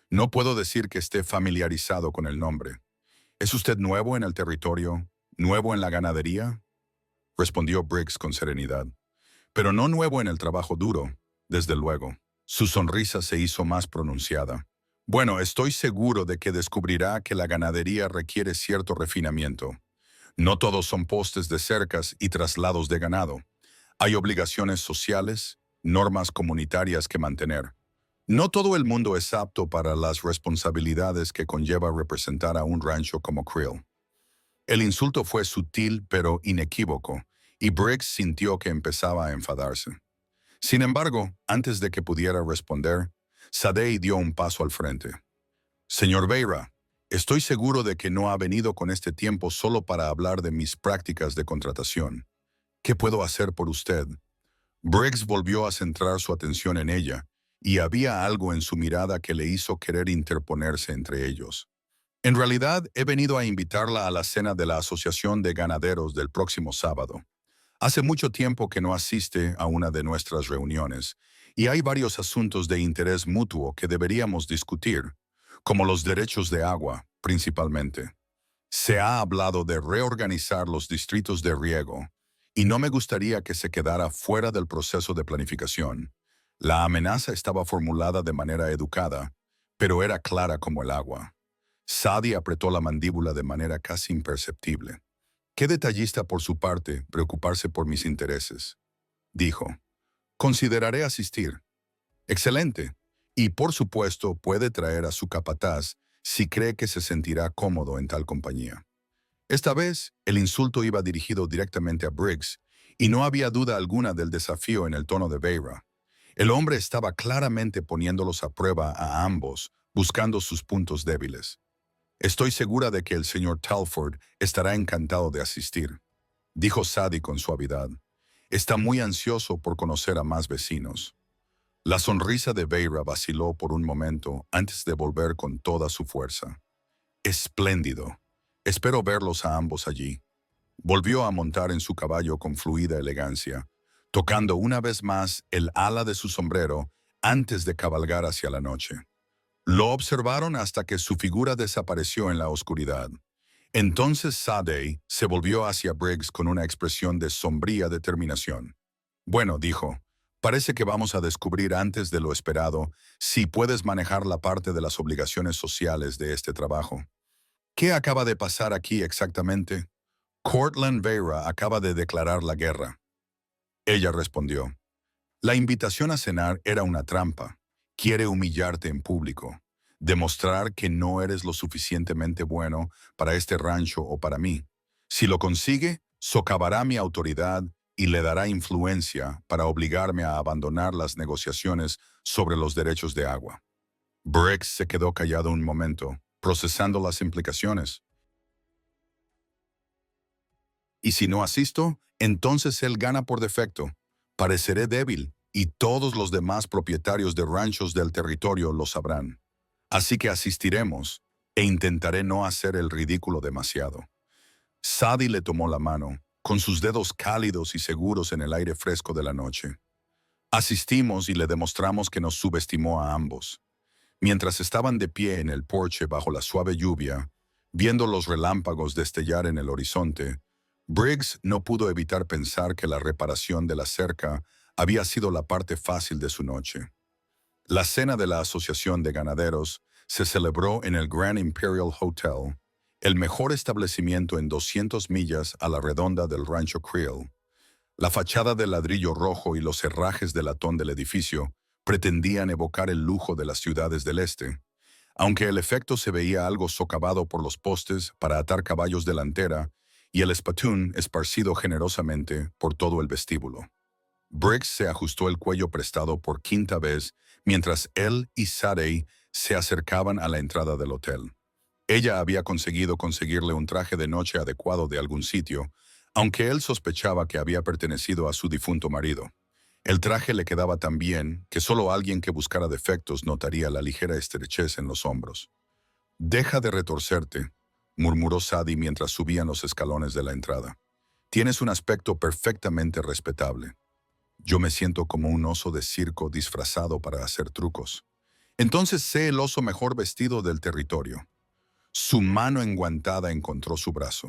No puedo decir que esté familiarizado con el nombre. ¿Es usted nuevo en el territorio? ¿Nuevo en la ganadería? Respondió Briggs con serenidad. Pero no nuevo en el trabajo duro, desde luego. Su sonrisa se hizo más pronunciada. Bueno, estoy seguro de que descubrirá que la ganadería requiere cierto refinamiento. No todos son postes de cercas y traslados de ganado. Hay obligaciones sociales, normas comunitarias que mantener. No todo el mundo es apto para las responsabilidades que conlleva representar a un rancho como Krill. El insulto fue sutil pero inequívoco, y Briggs sintió que empezaba a enfadarse. Sin embargo, antes de que pudiera responder, Sadie dio un paso al frente. Señor Vera, estoy seguro de que no ha venido con este tiempo solo para hablar de mis prácticas de contratación. ¿Qué puedo hacer por usted? Briggs volvió a centrar su atención en ella, y había algo en su mirada que le hizo querer interponerse entre ellos. En realidad, he venido a invitarla a la cena de la Asociación de Ganaderos del próximo sábado. Hace mucho tiempo que no asiste a una de nuestras reuniones, y hay varios asuntos de interés mutuo que deberíamos discutir, como los derechos de agua, principalmente. Se ha hablado de reorganizar los distritos de riego, y no me gustaría que se quedara fuera del proceso de planificación. La amenaza estaba formulada de manera educada, pero era clara como el agua. Sadie apretó la mandíbula de manera casi imperceptible. Qué detallista por su parte preocuparse por mis intereses, dijo. Consideraré asistir. Excelente. Y por supuesto puede traer a su capataz si cree que se sentirá cómodo en tal compañía. Esta vez, el insulto iba dirigido directamente a Briggs, y no había duda alguna del desafío en el tono de Vera. El hombre estaba claramente poniéndolos a prueba a ambos, buscando sus puntos débiles. Estoy segura de que el señor Talford estará encantado de asistir, dijo Sadie con suavidad. Está muy ansioso por conocer a más vecinos. La sonrisa de Vera vaciló por un momento antes de volver con toda su fuerza. Espléndido. Espero verlos a ambos allí. Volvió a montar en su caballo con fluida elegancia, tocando una vez más el ala de su sombrero antes de cabalgar hacia la noche. Lo observaron hasta que su figura desapareció en la oscuridad. Entonces Sadie se volvió hacia Briggs con una expresión de sombría determinación. Bueno, dijo, parece que vamos a descubrir antes de lo esperado si puedes manejar la parte de las obligaciones sociales de este trabajo. ¿Qué acaba de pasar aquí exactamente? Cortland Vera acaba de declarar la guerra. Ella respondió. La invitación a cenar era una trampa. Quiere humillarte en público, demostrar que no eres lo suficientemente bueno para este rancho o para mí. Si lo consigue, socavará mi autoridad y le dará influencia para obligarme a abandonar las negociaciones sobre los derechos de agua. Briggs se quedó callado un momento, procesando las implicaciones. Y si no asisto, entonces él gana por defecto. Pareceré débil, y todos los demás propietarios de ranchos del territorio lo sabrán. Así que asistiremos, e intentaré no hacer el ridículo demasiado. Sadie le tomó la mano, con sus dedos cálidos y seguros en el aire fresco de la noche. Asistimos y le demostramos que nos subestimó a ambos. Mientras estaban de pie en el porche bajo la suave lluvia, viendo los relámpagos destellar en el horizonte, Briggs no pudo evitar pensar que la reparación de la cerca había sido la parte fácil de su noche. La cena de la Asociación de Ganaderos se celebró en el Grand Imperial Hotel, el mejor establecimiento en 200 millas a la redonda del Rancho Creel. La fachada de ladrillo rojo y los herrajes de latón del edificio pretendían evocar el lujo de las ciudades del este, aunque el efecto se veía algo socavado por los postes para atar caballos delantera y el espatún esparcido generosamente por todo el vestíbulo. Briggs se ajustó el cuello prestado por quinta vez mientras él y Sadie se acercaban a la entrada del hotel. Ella había conseguirle un traje de noche adecuado de algún sitio, aunque él sospechaba que había pertenecido a su difunto marido. El traje le quedaba tan bien que solo alguien que buscara defectos notaría la ligera estrechez en los hombros. «Deja de retorcerte», murmuró Sadie mientras subían los escalones de la entrada. «Tienes un aspecto perfectamente respetable. Yo me siento como un oso de circo disfrazado para hacer trucos. Entonces sé el oso mejor vestido del territorio». Su mano enguantada encontró su brazo.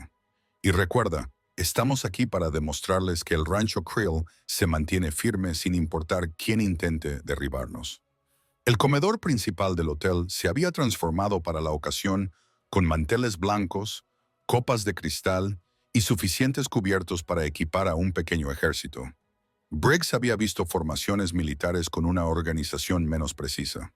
«Y recuerda, estamos aquí para demostrarles que el Rancho Creel se mantiene firme sin importar quién intente derribarnos». El comedor principal del hotel se había transformado para la ocasión con manteles blancos, copas de cristal y suficientes cubiertos para equipar a un pequeño ejército. Briggs había visto formaciones militares con una organización menos precisa.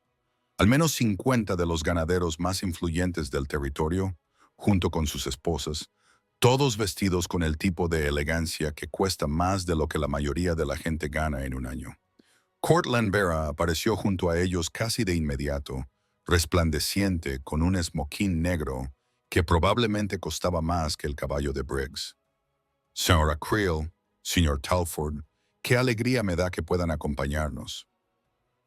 Al menos 50 de los ganaderos más influyentes del territorio, junto con sus esposas, todos vestidos con el tipo de elegancia que cuesta más de lo que la mayoría de la gente gana en un año. Cortland Vera apareció junto a ellos casi de inmediato, resplandeciente con un esmoquín negro que probablemente costaba más que el caballo de Briggs. «Señora Creel, señor Talford, qué alegría me da que puedan acompañarnos».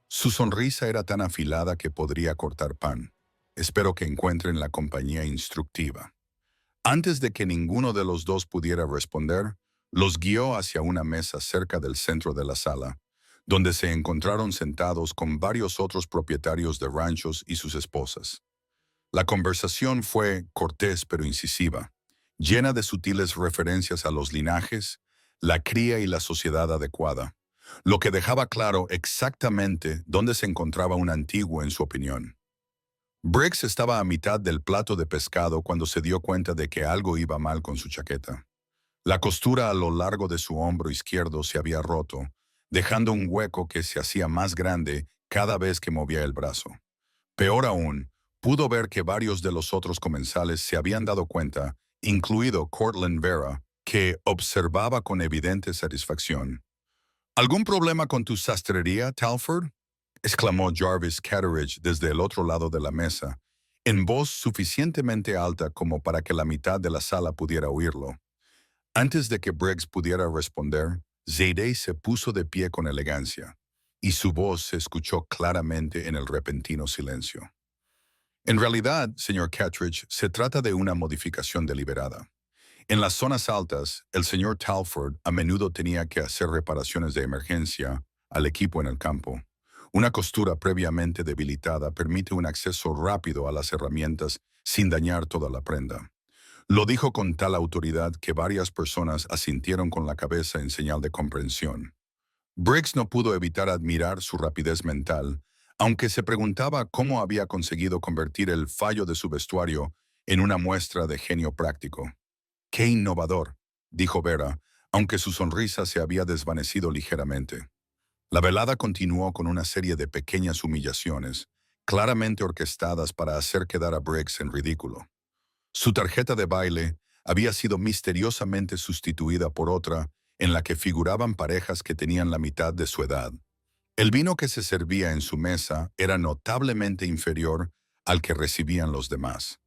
Su sonrisa era tan afilada que podría cortar pan. «Espero que encuentren la compañía instructiva». Antes de que ninguno de los dos pudiera responder, los guió hacia una mesa cerca del centro de la sala, donde se encontraron sentados con varios otros propietarios de ranchos y sus esposas. La conversación fue cortés pero incisiva, llena de sutiles referencias a los linajes, la cría y la sociedad adecuada, lo que dejaba claro exactamente dónde se encontraba un antiguo en su opinión. Briggs estaba a mitad del plato de pescado cuando se dio cuenta de que algo iba mal con su chaqueta. La costura a lo largo de su hombro izquierdo se había roto, dejando un hueco que se hacía más grande cada vez que movía el brazo. Peor aún, pudo ver que varios de los otros comensales se habían dado cuenta, incluido Cortland Vera, que observaba con evidente satisfacción. «¿Algún problema con tu sastrería, Talford?», exclamó Jarvis Catteridge desde el otro lado de la mesa, en voz suficientemente alta como para que la mitad de la sala pudiera oírlo. Antes de que Briggs pudiera responder, Zaidee se puso de pie con elegancia, y su voz se escuchó claramente en el repentino silencio. «En realidad, señor Catteridge, se trata de una modificación deliberada. En las zonas altas, el señor Talford a menudo tenía que hacer reparaciones de emergencia al equipo en el campo. Una costura previamente debilitada permite un acceso rápido a las herramientas sin dañar toda la prenda». Lo dijo con tal autoridad que varias personas asintieron con la cabeza en señal de comprensión. Briggs no pudo evitar admirar su rapidez mental, aunque se preguntaba cómo había conseguido convertir el fallo de su vestuario en una muestra de genio práctico. «¡Qué innovador!», dijo Vera, aunque su sonrisa se había desvanecido ligeramente. La velada continuó con una serie de pequeñas humillaciones, claramente orquestadas para hacer quedar a Briggs en ridículo. Su tarjeta de baile había sido misteriosamente sustituida por otra en la que figuraban parejas que tenían la mitad de su edad. El vino que se servía en su mesa era notablemente inferior al que recibían los demás.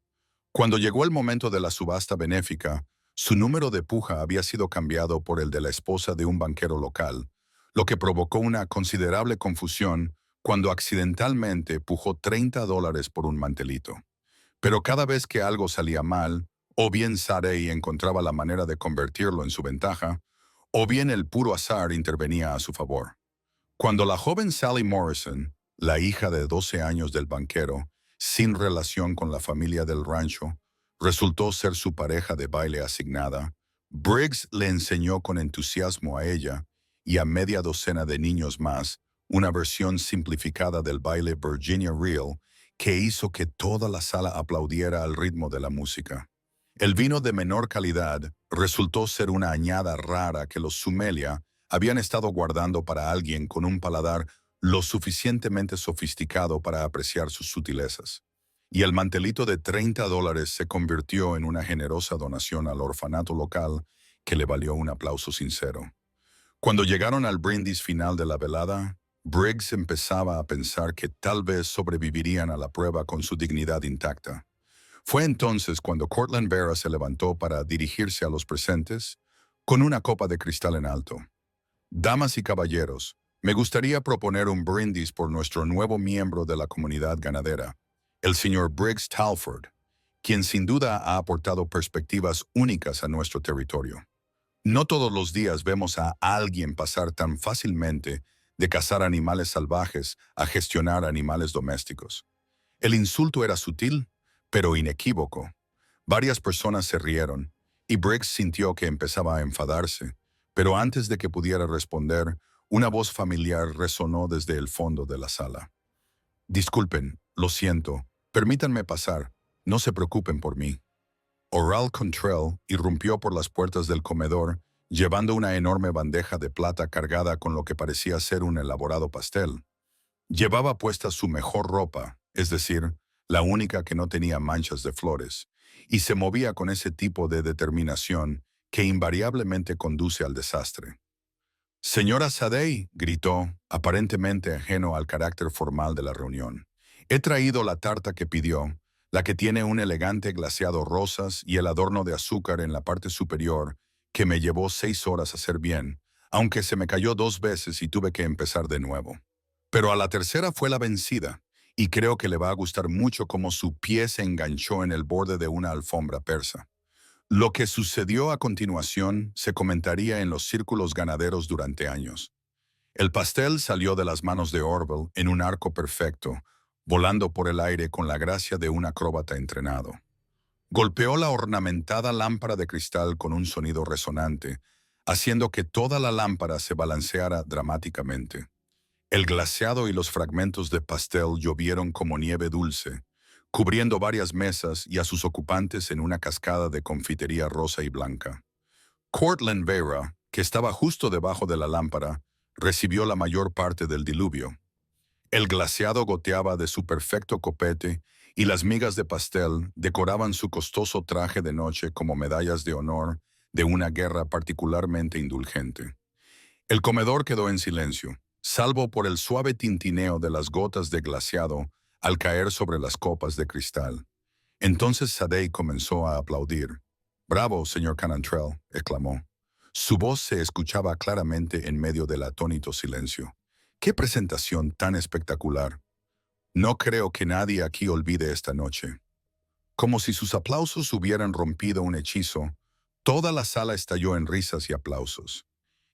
Cuando llegó el momento de la subasta benéfica, su número de puja había sido cambiado por el de la esposa de un banquero local, lo que provocó una considerable confusión cuando accidentalmente pujó $30 por un mantelito. Pero cada vez que algo salía mal, o bien Sadie encontraba la manera de convertirlo en su ventaja, o bien el puro azar intervenía a su favor. Cuando la joven Sally Morrison, la hija de 12 años del banquero, sin relación con la familia del rancho, resultó ser su pareja de baile asignada, Briggs le enseñó con entusiasmo a ella y a media docena de niños más una versión simplificada del baile Virginia Reel que hizo que toda la sala aplaudiera al ritmo de la música. El vino de menor calidad resultó ser una añada rara que los Sumelia habían estado guardando para alguien con un paladar lo suficientemente sofisticado para apreciar sus sutilezas. Y el mantelito de $30 se convirtió en una generosa donación al orfanato local que le valió un aplauso sincero. Cuando llegaron al brindis final de la velada, Briggs empezaba a pensar que tal vez sobrevivirían a la prueba con su dignidad intacta. Fue entonces cuando Cortland Vera se levantó para dirigirse a los presentes con una copa de cristal en alto. Damas y caballeros, me gustaría proponer un brindis por nuestro nuevo miembro de la comunidad ganadera, el señor Briggs Talford, quien sin duda ha aportado perspectivas únicas a nuestro territorio. No todos los días vemos a alguien pasar tan fácilmente de cazar animales salvajes a gestionar animales domésticos. El insulto era sutil, pero inequívoco. Varias personas se rieron, y Briggs sintió que empezaba a enfadarse, pero antes de que pudiera responder, una voz familiar resonó desde el fondo de la sala. Disculpen, lo siento, permítanme pasar, no se preocupen por mí. Oral Contrell irrumpió por las puertas del comedor, llevando una enorme bandeja de plata cargada con lo que parecía ser un elaborado pastel. Llevaba puesta su mejor ropa, es decir, la única que no tenía manchas de flores, y se movía con ese tipo de determinación que invariablemente conduce al desastre. «Señora Sadei», gritó, aparentemente ajeno al carácter formal de la reunión. «He traído la tarta que pidió, la que tiene un elegante glaseado rosas y el adorno de azúcar en la parte superior, que me llevó 6 horas hacer bien, aunque se me cayó 2 veces y tuve que empezar de nuevo. Pero a la tercera fue la vencida, y creo que le va a gustar mucho cómo su pie se enganchó en el borde de una alfombra persa». Lo que sucedió a continuación se comentaría en los círculos ganaderos durante años. El pastel salió de las manos de Orville en un arco perfecto, volando por el aire con la gracia de un acróbata entrenado. Golpeó la ornamentada lámpara de cristal con un sonido resonante, haciendo que toda la lámpara se balanceara dramáticamente. El glaseado y los fragmentos de pastel llovieron como nieve dulce, cubriendo varias mesas y a sus ocupantes en una cascada de confitería rosa y blanca. Cortland Vera, que estaba justo debajo de la lámpara, recibió la mayor parte del diluvio. El glaseado goteaba de su perfecto copete y las migas de pastel decoraban su costoso traje de noche como medallas de honor de una guerra particularmente indulgente. El comedor quedó en silencio, salvo por el suave tintineo de las gotas de glaseado al caer sobre las copas de cristal. Entonces Sadei comenzó a aplaudir. «Bravo, señor Cantrell», exclamó. Su voz se escuchaba claramente en medio del atónito silencio. «¡Qué presentación tan espectacular! No creo que nadie aquí olvide esta noche». Como si sus aplausos hubieran rompido un hechizo, toda la sala estalló en risas y aplausos.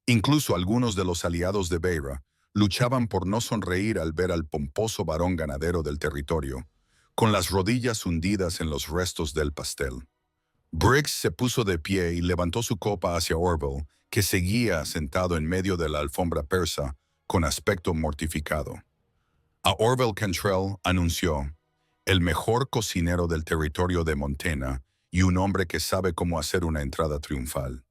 Incluso algunos de los aliados de Vera luchaban por no sonreír al ver al pomposo varón ganadero del territorio, con las rodillas hundidas en los restos del pastel. Briggs se puso de pie y levantó su copa hacia Orville, que seguía sentado en medio de la alfombra persa, con aspecto mortificado. A Orville Cantrell anunció, «el mejor cocinero del territorio de Montana y un hombre que sabe cómo hacer una entrada triunfal».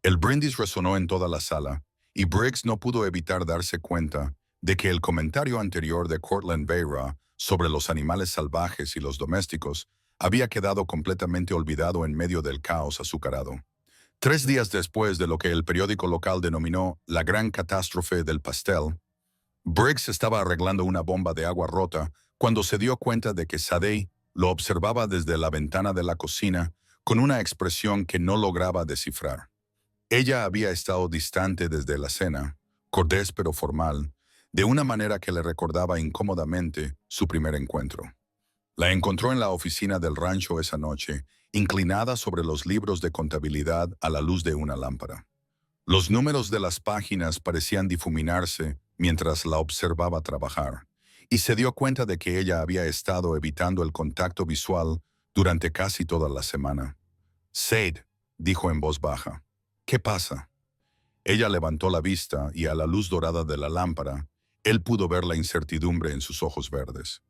El brindis resonó en toda la sala, y Briggs no pudo evitar darse cuenta de que el comentario anterior de Cortland Vera sobre los animales salvajes y los domésticos había quedado completamente olvidado en medio del caos azucarado. 3 días después de lo que el periódico local denominó la gran catástrofe del pastel, Briggs estaba arreglando una bomba de agua rota cuando se dio cuenta de que Sadei lo observaba desde la ventana de la cocina con una expresión que no lograba descifrar. Ella había estado distante desde la cena, cortés pero formal, de una manera que le recordaba incómodamente su primer encuentro. La encontró en la oficina del rancho esa noche, inclinada sobre los libros de contabilidad a la luz de una lámpara. Los números de las páginas parecían difuminarse mientras la observaba trabajar, y se dio cuenta de que ella había estado evitando el contacto visual durante casi toda la semana. «Sade», dijo en voz baja. «¿Qué pasa?». Ella levantó la vista y a la luz dorada de la lámpara, él pudo ver la incertidumbre en sus ojos verdes.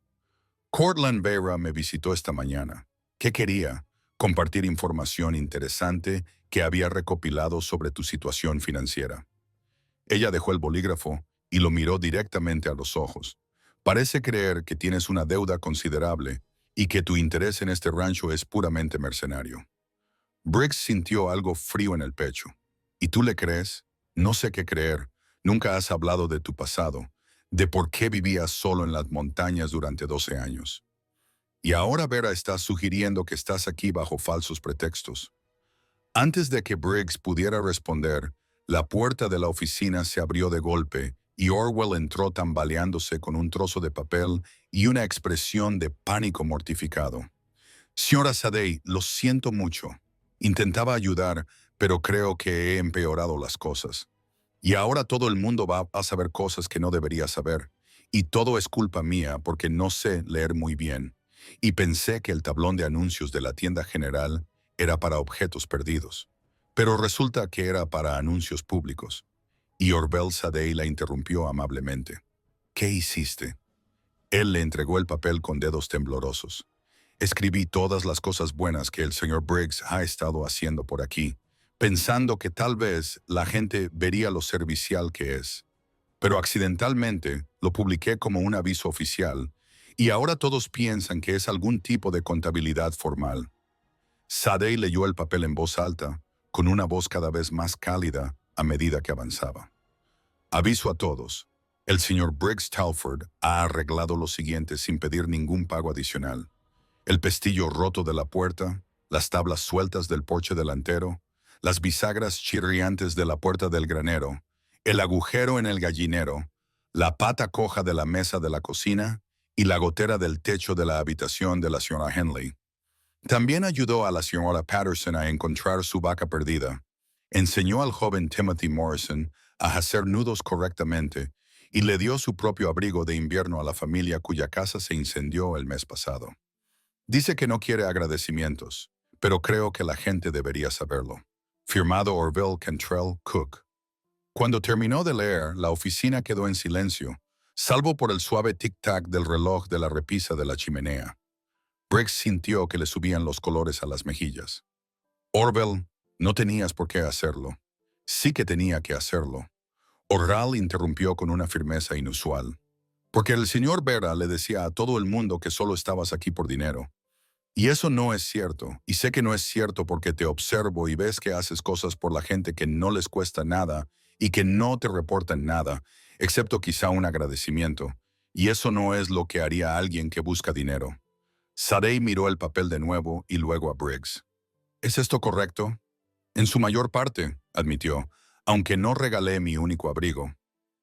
Cortland Vera me visitó esta mañana. ¿Qué quería? Compartir información interesante que había recopilado sobre tu situación financiera. Ella dejó el bolígrafo y lo miró directamente a los ojos. Parece creer que tienes una deuda considerable y que tu interés en este rancho es puramente mercenario. Briggs sintió algo frío en el pecho. ¿Y tú le crees? No sé qué creer. Nunca has hablado de tu pasado, de por qué vivías solo en las montañas durante 12 años. Y ahora Vera está sugiriendo que estás aquí bajo falsos pretextos. Antes de que Briggs pudiera responder, la puerta de la oficina se abrió de golpe y Orwell entró tambaleándose con un trozo de papel y una expresión de pánico mortificado. Señora Sadei, lo siento mucho. Intentaba ayudar, pero creo que he empeorado las cosas. Y ahora todo el mundo va a saber cosas que no debería saber. Y todo es culpa mía porque no sé leer muy bien. Y pensé que el tablón de anuncios de la tienda general era para objetos perdidos. Pero resulta que era para anuncios públicos. Y Orwell Sadei la interrumpió amablemente. ¿Qué hiciste? Él le entregó el papel con dedos temblorosos. Escribí todas las cosas buenas que el señor Briggs ha estado haciendo por aquí, pensando que tal vez la gente vería lo servicial que es. Pero accidentalmente lo publiqué como un aviso oficial, y ahora todos piensan que es algún tipo de contabilidad formal. Sadei leyó el papel en voz alta, con una voz cada vez más cálida a medida que avanzaba. Aviso a todos. El señor Briggs Talford ha arreglado lo siguiente sin pedir ningún pago adicional. El pestillo roto de la puerta, las tablas sueltas del porche delantero, las bisagras chirriantes de la puerta del granero, el agujero en el gallinero, la pata coja de la mesa de la cocina y la gotera del techo de la habitación de la señora Henley. También ayudó a la señora Patterson a encontrar su vaca perdida. Enseñó al joven Timothy Morrison a hacer nudos correctamente y le dio su propio abrigo de invierno a la familia cuya casa se incendió el mes pasado. Dice que no quiere agradecimientos, pero creo que la gente debería saberlo. Firmado Orville Cantrell Cook. Cuando terminó de leer, la oficina quedó en silencio, salvo por el suave tic-tac del reloj de la repisa de la chimenea. Briggs sintió que le subían los colores a las mejillas. Orville, no tenías por qué hacerlo. Sí que tenía que hacerlo. Orral interrumpió con una firmeza inusual. Porque el señor Vera le decía a todo el mundo que solo estabas aquí por dinero. Y eso no es cierto, y sé que no es cierto porque te observo y ves que haces cosas por la gente que no les cuesta nada y que no te reportan nada, excepto quizá un agradecimiento, y eso no es lo que haría alguien que busca dinero. Sadei miró el papel de nuevo y luego a Briggs. ¿Es esto correcto? En su mayor parte, admitió, aunque no regalé mi único abrigo.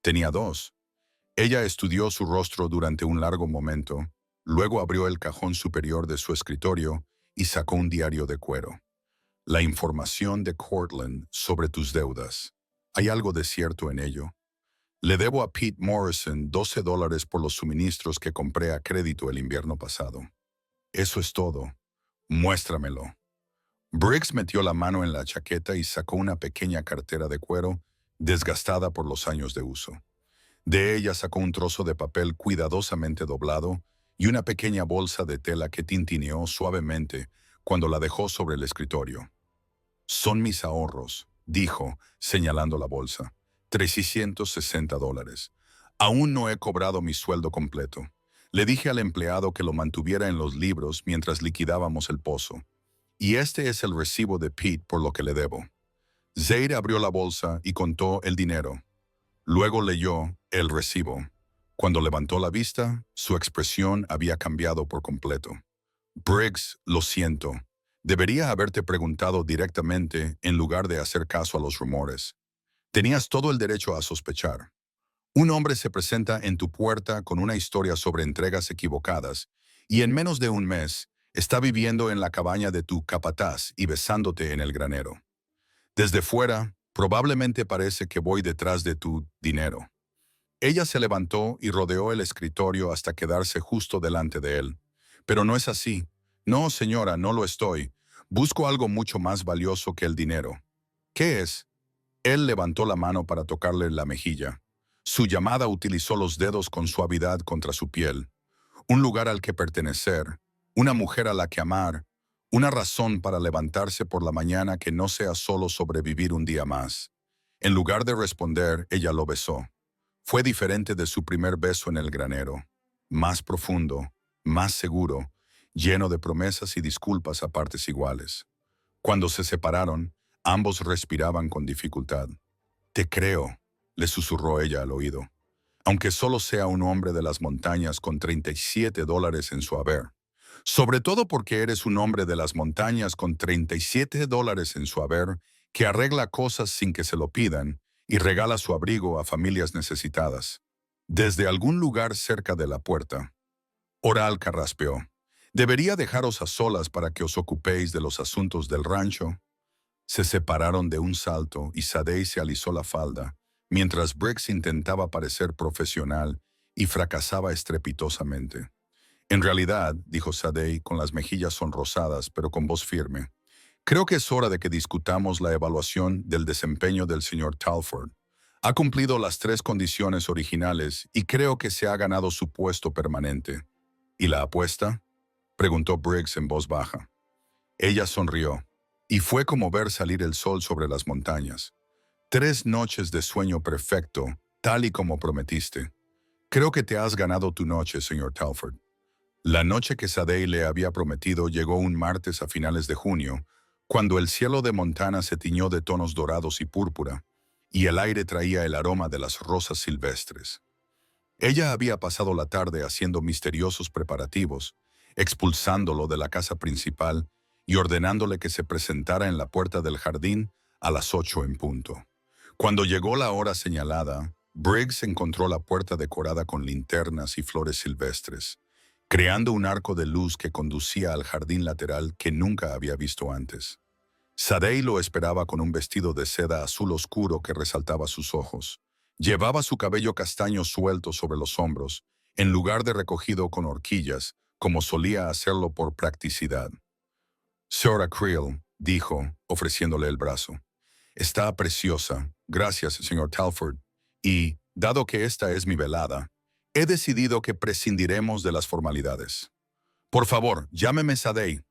Tenía dos. Ella estudió su rostro durante un largo momento. Luego abrió el cajón superior de su escritorio y sacó un diario de cuero. La información de Cortland sobre tus deudas. ¿Hay algo de cierto en ello? Le debo a Pete Morrison $12 por los suministros que compré a crédito el invierno pasado. Eso es todo. Muéstramelo. Briggs metió la mano en la chaqueta y sacó una pequeña cartera de cuero desgastada por los años de uso. De ella sacó un trozo de papel cuidadosamente doblado y una pequeña bolsa de tela que tintineó suavemente cuando la dejó sobre el escritorio. Son mis ahorros, dijo, señalando la bolsa. $360. Aún no he cobrado mi sueldo completo. Le dije al empleado que lo mantuviera en los libros mientras liquidábamos el pozo. Y este es el recibo de Pete por lo que le debo. Zaire abrió la bolsa y contó el dinero. Luego leyó el recibo. Cuando levantó la vista, su expresión había cambiado por completo. Briggs, lo siento. Debería haberte preguntado directamente en lugar de hacer caso a los rumores. Tenías todo el derecho a sospechar. Un hombre se presenta en tu puerta con una historia sobre entregas equivocadas y en menos de un mes está viviendo en la cabaña de tu capataz y besándote en el granero. Desde fuera, probablemente parece que voy detrás de tu dinero. Ella se levantó y rodeó el escritorio hasta quedarse justo delante de él. Pero no es así. No, señora, no lo estoy. Busco algo mucho más valioso que el dinero. ¿Qué es? Él levantó la mano para tocarle la mejilla. Su llamada utilizó los dedos con suavidad contra su piel. un lugar al que pertenecer, una mujer a la que amar, una razón para levantarse por la mañana que no sea solo sobrevivir un día más. En lugar de responder, ella lo besó. Fue diferente de su primer beso en el granero, más profundo, más seguro, lleno de promesas y disculpas a partes iguales. Cuando se separaron, ambos respiraban con dificultad. «Te creo», le susurró ella al oído, «aunque solo sea un hombre de las montañas con $37 en su haber. Sobre todo porque eres un hombre de las montañas con $37 en su haber que arregla cosas sin que se lo pidan y regala su abrigo a familias necesitadas». Desde algún lugar cerca de la puerta, Oral carraspeó. «¿Debería dejaros a solas para que os ocupéis de los asuntos del rancho?» Se separaron de un salto y Sadie se alisó la falda, mientras Briggs intentaba parecer profesional y fracasaba estrepitosamente. «En realidad», dijo Sadie con las mejillas sonrosadas pero con voz firme, «creo que es hora de que discutamos la evaluación del desempeño del señor Talford. Ha cumplido las 3 condiciones originales y creo que se ha ganado su puesto permanente». «¿Y la apuesta?», preguntó Briggs en voz baja. Ella sonrió, y fue como ver salir el sol sobre las montañas. «3 noches de sueño perfecto, tal y como prometiste. Creo que te has ganado tu noche, señor Talford». La noche que Sadie le había prometido llegó un martes a finales de junio, cuando el cielo de Montana se tiñó de tonos dorados y púrpura, y el aire traía el aroma de las rosas silvestres. Ella había pasado la tarde haciendo misteriosos preparativos, expulsándolo de la casa principal y ordenándole que se presentara en la puerta del jardín a las 8 en punto. Cuando llegó la hora señalada, Briggs encontró la puerta decorada con linternas y flores silvestres, creando un arco de luz que conducía al jardín lateral que nunca había visto antes. Sadie lo esperaba con un vestido de seda azul oscuro que resaltaba sus ojos. Llevaba su cabello castaño suelto sobre los hombros, en lugar de recogido con horquillas, como solía hacerlo por practicidad. «Sora Creel», dijo, ofreciéndole el brazo. «Está preciosa. Gracias, señor Talford. Y, dado que esta es mi velada, he decidido que prescindiremos de las formalidades. Por favor, llámeme Sadie».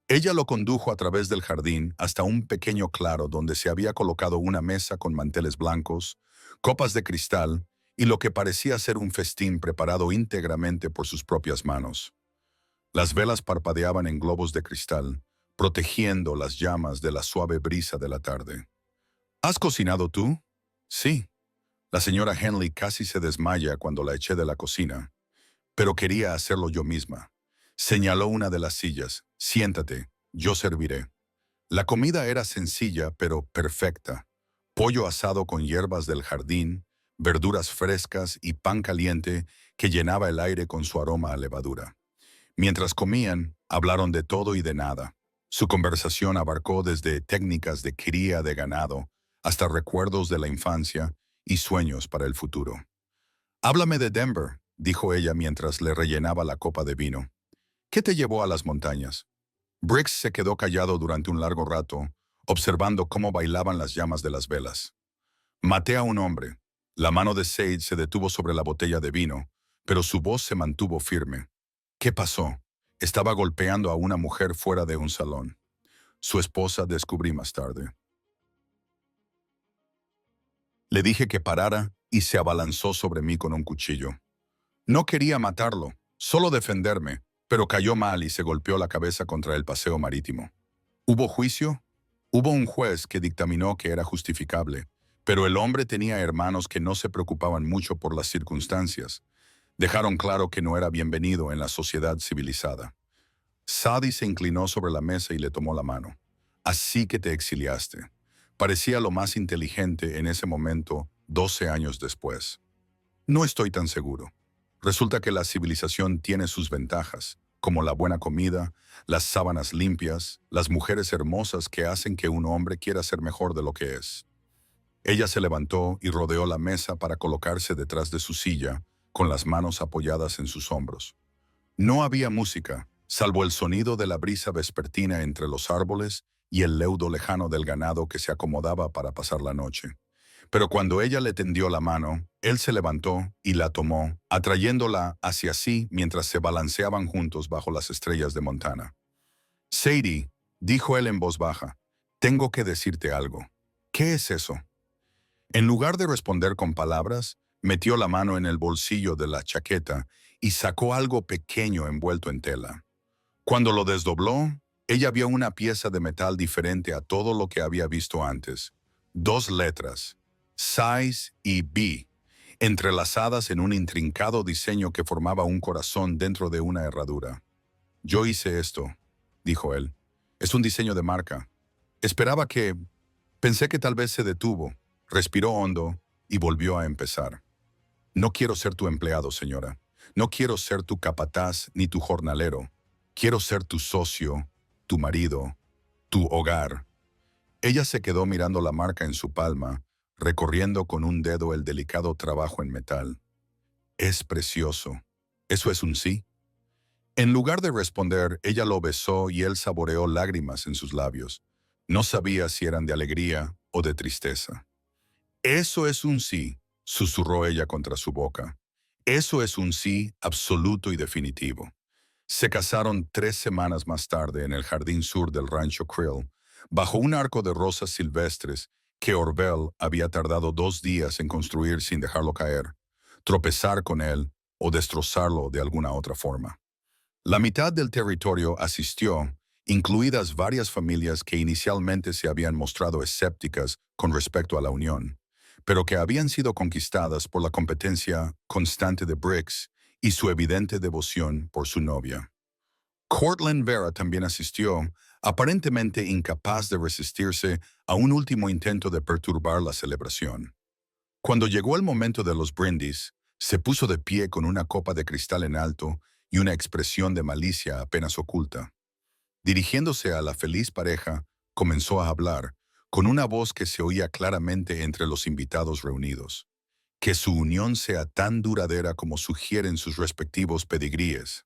Ella lo condujo a través del jardín hasta un pequeño claro donde se había colocado una mesa con manteles blancos, copas de cristal y lo que parecía ser un festín preparado íntegramente por sus propias manos. Las velas parpadeaban en globos de cristal, protegiendo las llamas de la suave brisa de la tarde. «¿Has cocinado tú?» «Sí». La señora Henley casi se desmaya cuando la eché de la cocina, pero quería hacerlo yo misma. Señaló una de las sillas. «Siéntate, yo serviré». La comida era sencilla, pero perfecta. Pollo asado con hierbas del jardín, verduras frescas y pan caliente que llenaba el aire con su aroma a levadura. Mientras comían, hablaron de todo y de nada. Su conversación abarcó desde técnicas de cría de ganado hasta recuerdos de la infancia y sueños para el futuro. «Háblame de Denver», dijo ella mientras le rellenaba la copa de vino. «¿Qué te llevó a las montañas?» Briggs se quedó callado durante un largo rato, observando cómo bailaban las llamas de las velas. «Maté a un hombre». La mano de Sage se detuvo sobre la botella de vino, pero su voz se mantuvo firme. «¿Qué pasó?» «Estaba golpeando a una mujer fuera de un salón. Su esposa, descubrí más tarde. Le dije que parara y se abalanzó sobre mí con un cuchillo. No quería matarlo, solo defenderme, pero cayó mal y se golpeó la cabeza contra el paseo marítimo. ¿Hubo juicio?» «Hubo un juez que dictaminó que era justificable, pero el hombre tenía hermanos que no se preocupaban mucho por las circunstancias. Dejaron claro que no era bienvenido en la sociedad civilizada». Sadie se inclinó sobre la mesa y le tomó la mano. «Así que te exiliaste». Parecía lo más inteligente en ese momento, 12 años después. «No estoy tan seguro. Resulta que la civilización tiene sus ventajas, como la buena comida, las sábanas limpias, las mujeres hermosas que hacen que un hombre quiera ser mejor de lo que es». Ella se levantó y rodeó la mesa para colocarse detrás de su silla, con las manos apoyadas en sus hombros. No había música, salvo el sonido de la brisa vespertina entre los árboles y el leudo lejano del ganado que se acomodaba para pasar la noche. Pero cuando ella le tendió la mano, él se levantó y la tomó, atrayéndola hacia sí mientras se balanceaban juntos bajo las estrellas de Montana. Sadie, dijo él en voz baja, tengo que decirte algo. ¿Qué es eso? En lugar de responder con palabras, metió la mano en el bolsillo de la chaqueta y sacó algo pequeño envuelto en tela. Cuando lo desdobló, ella vio una pieza de metal diferente a todo lo que había visto antes. Dos letras, size y B, entrelazadas en un intrincado diseño que formaba un corazón dentro de una herradura. Yo hice esto, dijo él. Es un diseño de marca. Esperaba que... Pensé que tal vez se detuvo, respiró hondo y volvió a empezar. No quiero ser tu empleado, señora. No quiero ser tu capataz ni tu jornalero. Quiero ser tu socio, tu marido, tu hogar. Ella se quedó mirando la marca en su palma, recorriendo con un dedo el delicado trabajo en metal. Es precioso. ¿Eso es un sí? En lugar de responder, ella lo besó y él saboreó lágrimas en sus labios. No sabía si eran de alegría o de tristeza. Eso es un sí, susurró ella contra su boca. Eso es un sí absoluto y definitivo. Se casaron 3 semanas más tarde en el jardín sur del rancho Krill, bajo un arco de rosas silvestres que Orville había tardado 2 días en construir sin dejarlo caer, tropezar con él o destrozarlo de alguna otra forma. La mitad del territorio asistió, incluidas varias familias que inicialmente se habían mostrado escépticas con respecto a la unión, pero que habían sido conquistadas por la competencia constante de Briggs y su evidente devoción por su novia. Cortland Vera también asistió, aparentemente incapaz de resistirse a un último intento de perturbar la celebración. Cuando llegó el momento de los brindis, se puso de pie con una copa de cristal en alto y una expresión de malicia apenas oculta. Dirigiéndose a la feliz pareja, comenzó a hablar, con una voz que se oía claramente entre los invitados reunidos. Que su unión sea tan duradera como sugieren sus respectivos pedigríes.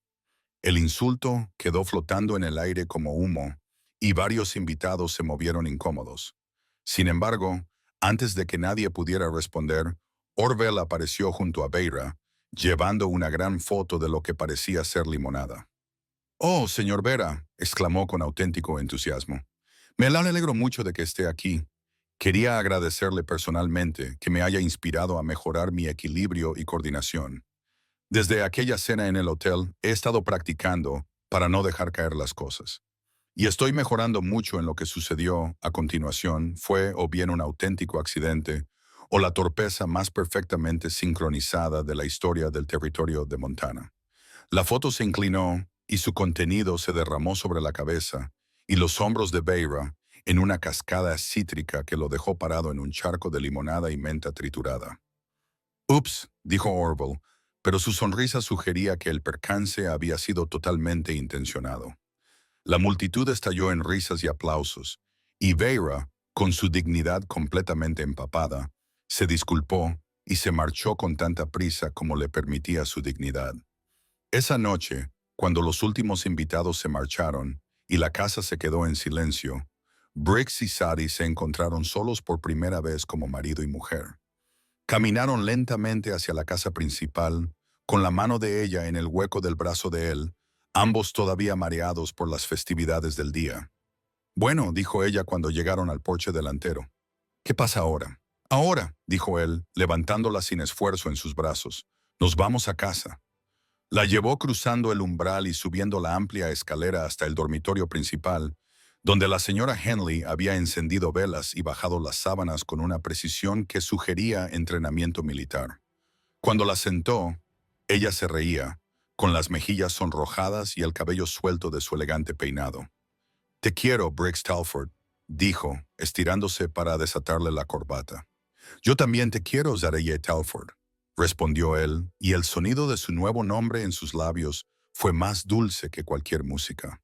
El insulto quedó flotando en el aire como humo, y varios invitados se movieron incómodos. Sin embargo, antes de que nadie pudiera responder, Orville apareció junto a Beira, llevando una gran foto de lo que parecía ser limonada. «Oh, señor Vera», exclamó con auténtico entusiasmo. «Me alegro mucho de que esté aquí. Quería agradecerle personalmente que me haya inspirado a mejorar mi equilibrio y coordinación. Desde aquella cena en el hotel he estado practicando para no dejar caer las cosas. Y estoy mejorando mucho en lo que sucedió a continuación. Fue o bien un auténtico accidente o la torpeza más perfectamente sincronizada de la historia del territorio de Montana». La foto se inclinó y su contenido se derramó sobre la cabeza y los hombros de Beira en una cascada cítrica que lo dejó parado en un charco de limonada y menta triturada. «Ups», dijo Orville, pero su sonrisa sugería que el percance había sido totalmente intencionado. La multitud estalló en risas y aplausos, y Beira, con su dignidad completamente empapada, se disculpó y se marchó con tanta prisa como le permitía su dignidad. Esa noche, cuando los últimos invitados se marcharon y la casa se quedó en silencio, Briggs y Sadie se encontraron solos por primera vez como marido y mujer. Caminaron lentamente hacia la casa principal, con la mano de ella en el hueco del brazo de él, ambos todavía mareados por las festividades del día. «Bueno», dijo ella cuando llegaron al porche delantero. «¿Qué pasa ahora?» «Ahora», dijo él, levantándola sin esfuerzo en sus brazos. «Nos vamos a casa». La llevó cruzando el umbral y subiendo la amplia escalera hasta el dormitorio principal, donde la señora Henley había encendido velas y bajado las sábanas con una precisión que sugería entrenamiento militar. Cuando la sentó, ella se reía, con las mejillas sonrojadas y el cabello suelto de su elegante peinado. «Te quiero, Briggs Talford», dijo, estirándose para desatarle la corbata. «Yo también te quiero, Zareye Talford», respondió él, y el sonido de su nuevo nombre en sus labios fue más dulce que cualquier música.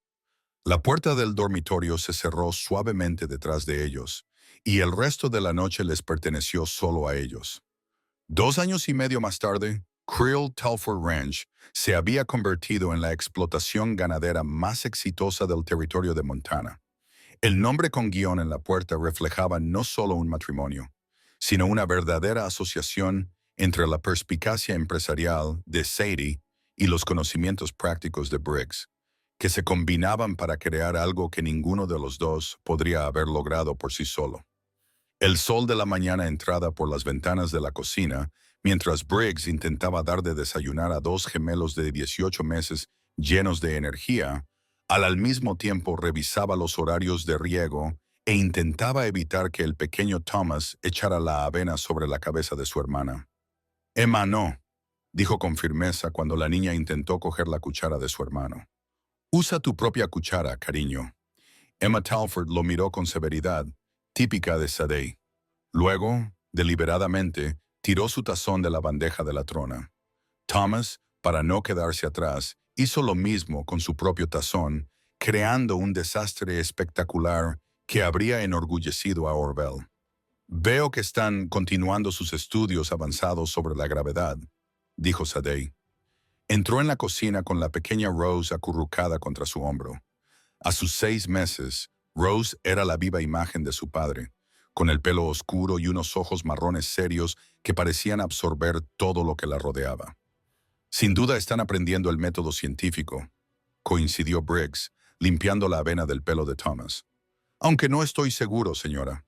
La puerta del dormitorio se cerró suavemente detrás de ellos, y el resto de la noche les perteneció solo a ellos. 2 años y medio más tarde, Krill Talford Ranch se había convertido en la explotación ganadera más exitosa del territorio de Montana. El nombre con guión en la puerta reflejaba no solo un matrimonio, sino una verdadera asociación entre la perspicacia empresarial de Sadie y los conocimientos prácticos de Briggs, que se combinaban para crear algo que ninguno de los dos podría haber logrado por sí solo. El sol de la mañana entraba por las ventanas de la cocina, mientras Briggs intentaba dar de desayunar a dos gemelos de 18 meses llenos de energía, al mismo tiempo revisaba los horarios de riego e intentaba evitar que el pequeño Thomas echara la avena sobre la cabeza de su hermana. Emma no, dijo con firmeza cuando la niña intentó coger la cuchara de su hermano. Usa tu propia cuchara, cariño. Emma Talford lo miró con severidad, típica de Sadie. Luego, deliberadamente, tiró su tazón de la bandeja de la trona. Thomas, para no quedarse atrás, hizo lo mismo con su propio tazón, creando un desastre espectacular que habría enorgullecido a Orville. Veo que están continuando sus estudios avanzados sobre la gravedad, dijo Sadie. Entró en la cocina con la pequeña Rose acurrucada contra su hombro. A sus 6 meses, Rose era la viva imagen de su padre, con el pelo oscuro y unos ojos marrones serios que parecían absorber todo lo que la rodeaba. Sin duda están aprendiendo el método científico, coincidió Briggs, limpiando la avena del pelo de Thomas. Aunque no estoy seguro, señora.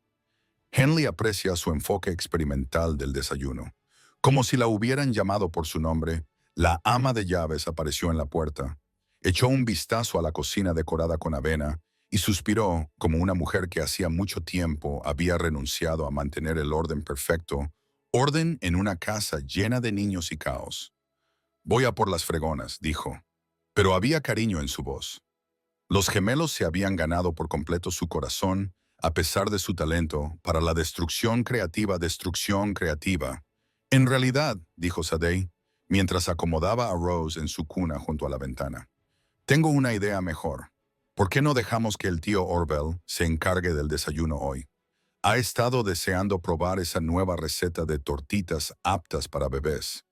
Henley aprecia su enfoque experimental del desayuno. Como si la hubieran llamado por su nombre, la ama de llaves apareció en la puerta, echó un vistazo a la cocina decorada con avena y suspiró como una mujer que hacía mucho tiempo había renunciado a mantener el orden perfecto, orden en una casa llena de niños y caos. Voy a por las fregonas, dijo, pero había cariño en su voz. Los gemelos se habían ganado por completo su corazón, a pesar de su talento, para la destrucción creativa. En realidad, dijo Sadie, mientras acomodaba a Rose en su cuna junto a la ventana. Tengo una idea mejor. ¿Por qué no dejamos que el tío Orville se encargue del desayuno hoy? Ha estado deseando probar esa nueva receta de tortitas aptas para bebés.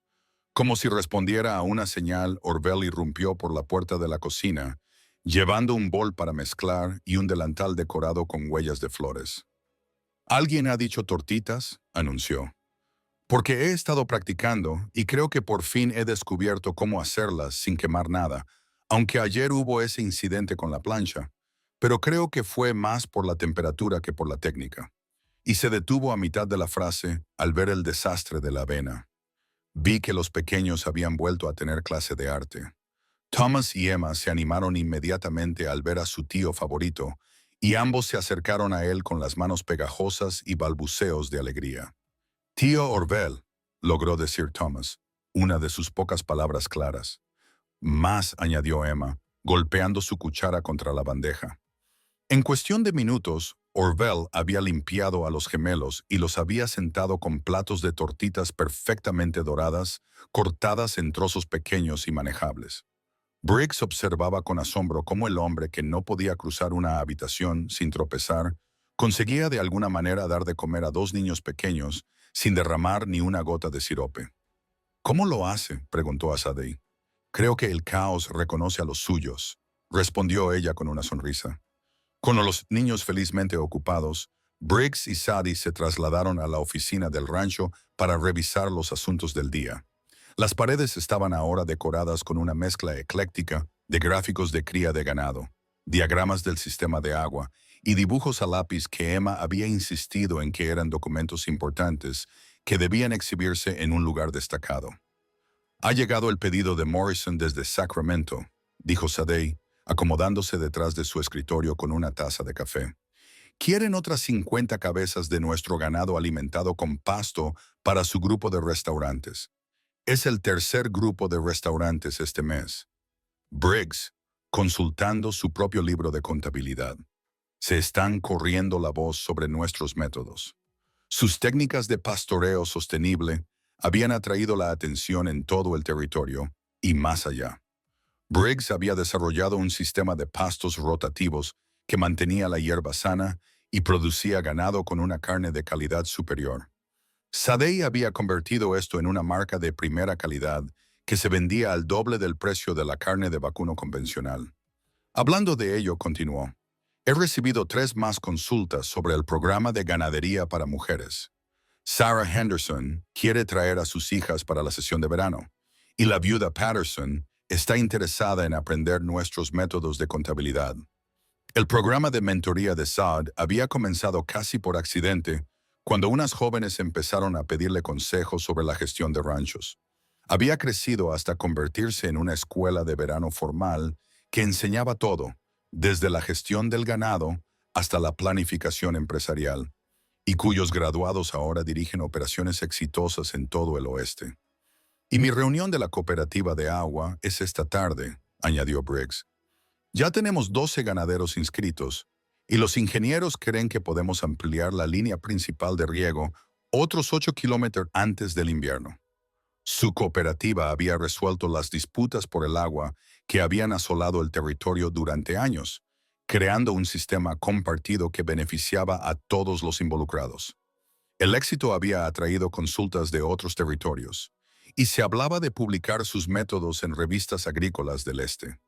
Como si respondiera a una señal, Orville irrumpió por la puerta de la cocina, llevando un bol para mezclar y un delantal decorado con huellas de flores. «¿Alguien ha dicho tortitas?», anunció. «Porque he estado practicando y creo que por fin he descubierto cómo hacerlas sin quemar nada, aunque ayer hubo ese incidente con la plancha, pero creo que fue más por la temperatura que por la técnica». Y se detuvo a mitad de la frase al ver el desastre de la avena. Vi que los pequeños habían vuelto a tener clase de arte. Thomas y Emma se animaron inmediatamente al ver a su tío favorito, y ambos se acercaron a él con las manos pegajosas y balbuceos de alegría. «Tío Orville», logró decir Thomas, una de sus pocas palabras claras. «Más», añadió Emma, golpeando su cuchara contra la bandeja. En cuestión de minutos, Orville había limpiado a los gemelos y los había sentado con platos de tortitas perfectamente doradas, cortadas en trozos pequeños y manejables. Briggs observaba con asombro cómo el hombre que no podía cruzar una habitación sin tropezar conseguía de alguna manera dar de comer a 2 niños pequeños sin derramar ni una gota de sirope. «¿Cómo lo hace?», preguntó a Sadie. «Creo que el caos reconoce a los suyos», respondió ella con una sonrisa. Con los niños felizmente ocupados, Briggs y Sadie se trasladaron a la oficina del rancho para revisar los asuntos del día. Las paredes estaban ahora decoradas con una mezcla ecléctica de gráficos de cría de ganado, diagramas del sistema de agua y dibujos a lápiz que Emma había insistido en que eran documentos importantes que debían exhibirse en un lugar destacado. «Ha llegado el pedido de Morrison desde Sacramento», dijo Sadie, acomodándose detrás de su escritorio con una taza de café. «Quieren otras 50 cabezas de nuestro ganado alimentado con pasto para su grupo de restaurantes. Es el tercer grupo de restaurantes este mes». Briggs, consultando su propio libro de contabilidad. «Se están corriendo la voz sobre nuestros métodos». Sus técnicas de pastoreo sostenible habían atraído la atención en todo el territorio y más allá. Briggs había desarrollado un sistema de pastos rotativos que mantenía la hierba sana y producía ganado con una carne de calidad superior. Sadie había convertido esto en una marca de primera calidad que se vendía al doble del precio de la carne de vacuno convencional. Hablando de ello, continuó, «He recibido 3 más consultas sobre el programa de ganadería para mujeres. Sarah Henderson quiere traer a sus hijas para la sesión de verano, y la viuda Patterson está interesada en aprender nuestros métodos de contabilidad. El programa de mentoría de Saad había comenzado casi por accidente cuando unas jóvenes empezaron a pedirle consejos sobre la gestión de ranchos. Había crecido hasta convertirse en una escuela de verano formal que enseñaba todo, desde la gestión del ganado hasta la planificación empresarial, y cuyos graduados ahora dirigen operaciones exitosas en todo el oeste. Y mi reunión de la cooperativa de agua es esta tarde, añadió Briggs. Ya tenemos 12 ganaderos inscritos, y los ingenieros creen que podemos ampliar la línea principal de riego otros 8 kilómetros antes del invierno. Su cooperativa había resuelto las disputas por el agua que habían asolado el territorio durante años, creando un sistema compartido que beneficiaba a todos los involucrados. El éxito había atraído consultas de otros territorios, y se hablaba de publicar sus métodos en revistas agrícolas del este.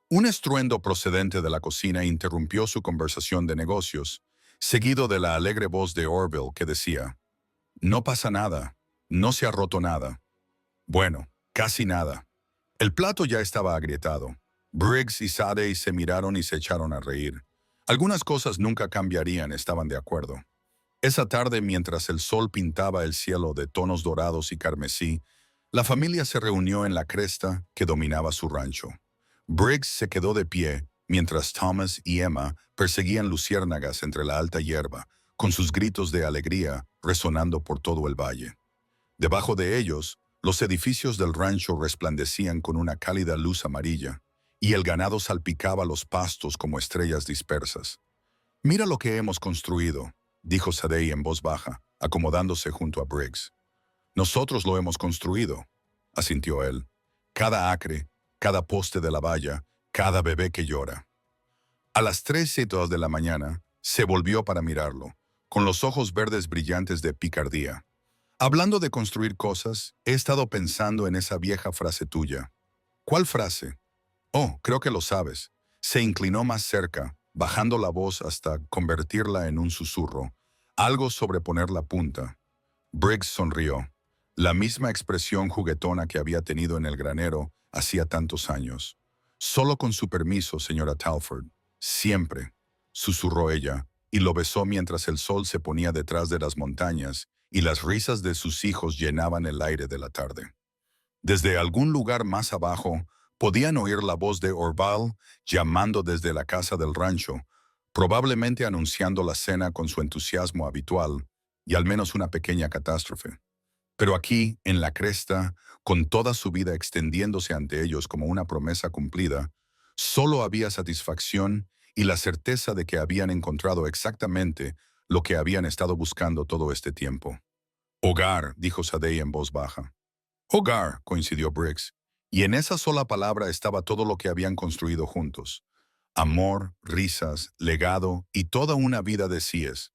Un estruendo procedente de la cocina interrumpió su conversación de negocios, seguido de la alegre voz de Orville que decía, «No pasa nada, no se ha roto nada. Bueno, casi nada». El plato ya estaba agrietado. Briggs y Sadie se miraron y se echaron a reír. Algunas cosas nunca cambiarían, estaban de acuerdo. Esa tarde, mientras el sol pintaba el cielo de tonos dorados y carmesí, la familia se reunió en la cresta que dominaba su rancho. Briggs se quedó de pie mientras Thomas y Emma perseguían luciérnagas entre la alta hierba, con sus gritos de alegría resonando por todo el valle. Debajo de ellos, los edificios del rancho resplandecían con una cálida luz amarilla, y el ganado salpicaba los pastos como estrellas dispersas. «Mira lo que hemos construido», dijo Sadie en voz baja, acomodándose junto a Briggs. «Nosotros lo hemos construido», asintió él. «Cada acre, cada poste de la valla, cada bebé que llora». A las 3:02 de la mañana, se volvió para mirarlo, con los ojos verdes brillantes de picardía. «Hablando de construir cosas, he estado pensando en esa vieja frase tuya». «¿Cuál frase?» «Oh, creo que lo sabes». Se inclinó más cerca, bajando la voz hasta convertirla en un susurro, algo sobre poner la punta. Briggs sonrió, la misma expresión juguetona que había tenido en el granero hacía tantos años. «Solo con su permiso, señora Talford. Siempre», susurró ella, y lo besó mientras el sol se ponía detrás de las montañas y las risas de sus hijos llenaban el aire de la tarde. Desde algún lugar más abajo, podían oír la voz de Orville llamando desde la casa del rancho, probablemente anunciando la cena con su entusiasmo habitual y al menos una pequeña catástrofe. Pero aquí, en la cresta, con toda su vida extendiéndose ante ellos como una promesa cumplida, solo había satisfacción y la certeza de que habían encontrado exactamente lo que habían estado buscando todo este tiempo. «Hogar», dijo Sadie en voz baja. «Hogar», coincidió Briggs, y en esa sola palabra estaba todo lo que habían construido juntos. Amor, risas, legado y toda una vida de síes.